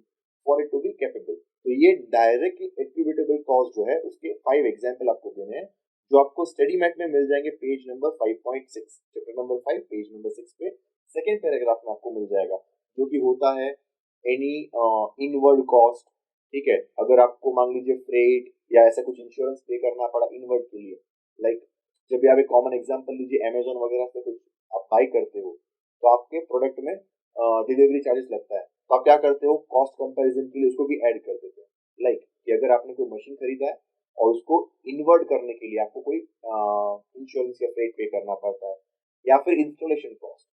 for it to be capable। तो ये डायरेक्टली एट्रीब्यूटेबल कॉस्ट जो है उसके 5 एग्जांपल आपको देने हैं, जो आपको स्टडी मैट में मिल जाएंगे page number 5.6, chapter number 5 page number 6 पे सेकेंड पैराग्राफ में आपको मिल जाएगा, जो कि होता है एनी इनवर्ड कॉस्ट। ठीक है, अगर आपको मान लीजिए फ्रेट या ऐसा कुछ इंश्योरेंस पे करना पड़ा इनवर्ड के लिए, लाइक जब भी आप एक कॉमन एग्जांपल लीजिए, अमेजोन वगैरह से कुछ आप बाई करते हो तो आपके प्रोडक्ट में डिलीवरी चार्जेस लगता है, तो आप क्या करते हो? कॉस्ट कंपैरिजन के लिए उसको भी ऐड कर देते हो। लाइक कि अगर आपने कोई मशीन खरीदा है और उसको इन्वर्ट करने के लिए आपको कोई इंश्योरेंस या फ्रेट पे करना पड़ता है, या फिर इंस्टॉलेशन कॉस्ट,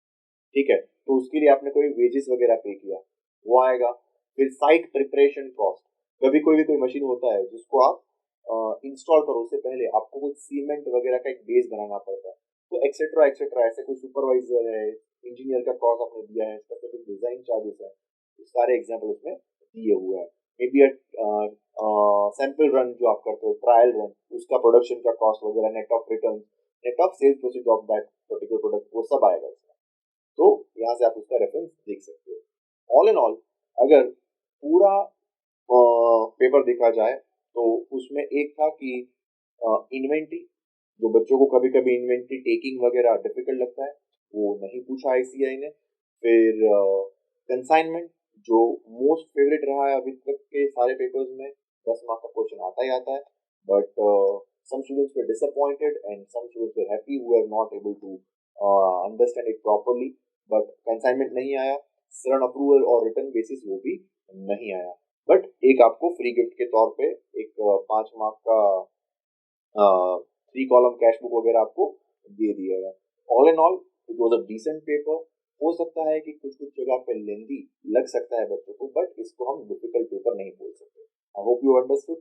ठीक है, तो उसके लिए आपने कोई वेजेस वगैरह पे किया, वो आएगा। फिर साइट प्रिपरेशन कॉस्ट, कभी कोई भी कोई मशीन होता है जिसको आप इंस्टॉल करो उससे पहले आपको कुछ सीमेंट वगैरह का एक बेस बनाना पड़ता है, तो एक्सेट्रा एक्सेट्रा, ऐसे कोई सुपरवाइजर है, इंजीनियर का कॉस्ट आपने दिया है, स्पेसिफिक डिजाइन चार्जेस है, तो सारे एग्जांपल उसमें दिए हुए हैं। मे बी सैंपल रन जो आप करते हो, ट्रायल रन, उसका प्रोडक्शन का कॉस्ट वगैरह, net of return, net of sales proceed of that particular product, वो सब आएगा इसमें। तो यहाँ से आप उसका रेफरेंस देख सकते हो। ऑल इन ऑल अगर पूरा पेपर देखा जाए तो उसमें एक था कि इन्वेंट्री, जो बच्चों को कभी कभी इन्वेंट्री टेकिंग वगैरह डिफिकल्ट लगता है, वो नहीं पूछा आईसीआई ने। फिर कंसाइनमेंट, जो मोस्ट फेवरेट रहा है अभी तक के सारे पेपर्स में, 10 मार्क का क्वेश्चन आता ही आता है, but some students were disappointed and some students were happy who were not able to understand it properly, but consignment नहीं आया, सडन अप्रूवल और रिटर्न बेसिस वो भी नहीं आया, बट एक आपको फ्री गिफ्ट के तौर पे एक 5 मार्क का 3 कॉलम कैश बुक वगैरह आपको दे दिया है। All in all it was a decent paper. हो सकता है कि कुछ कुछ जगह पे लेंदी लग सकता है बच्चों को, बट इसको हम डिफिकल्ट पेपर नहीं बोल सकते। I hope you understood.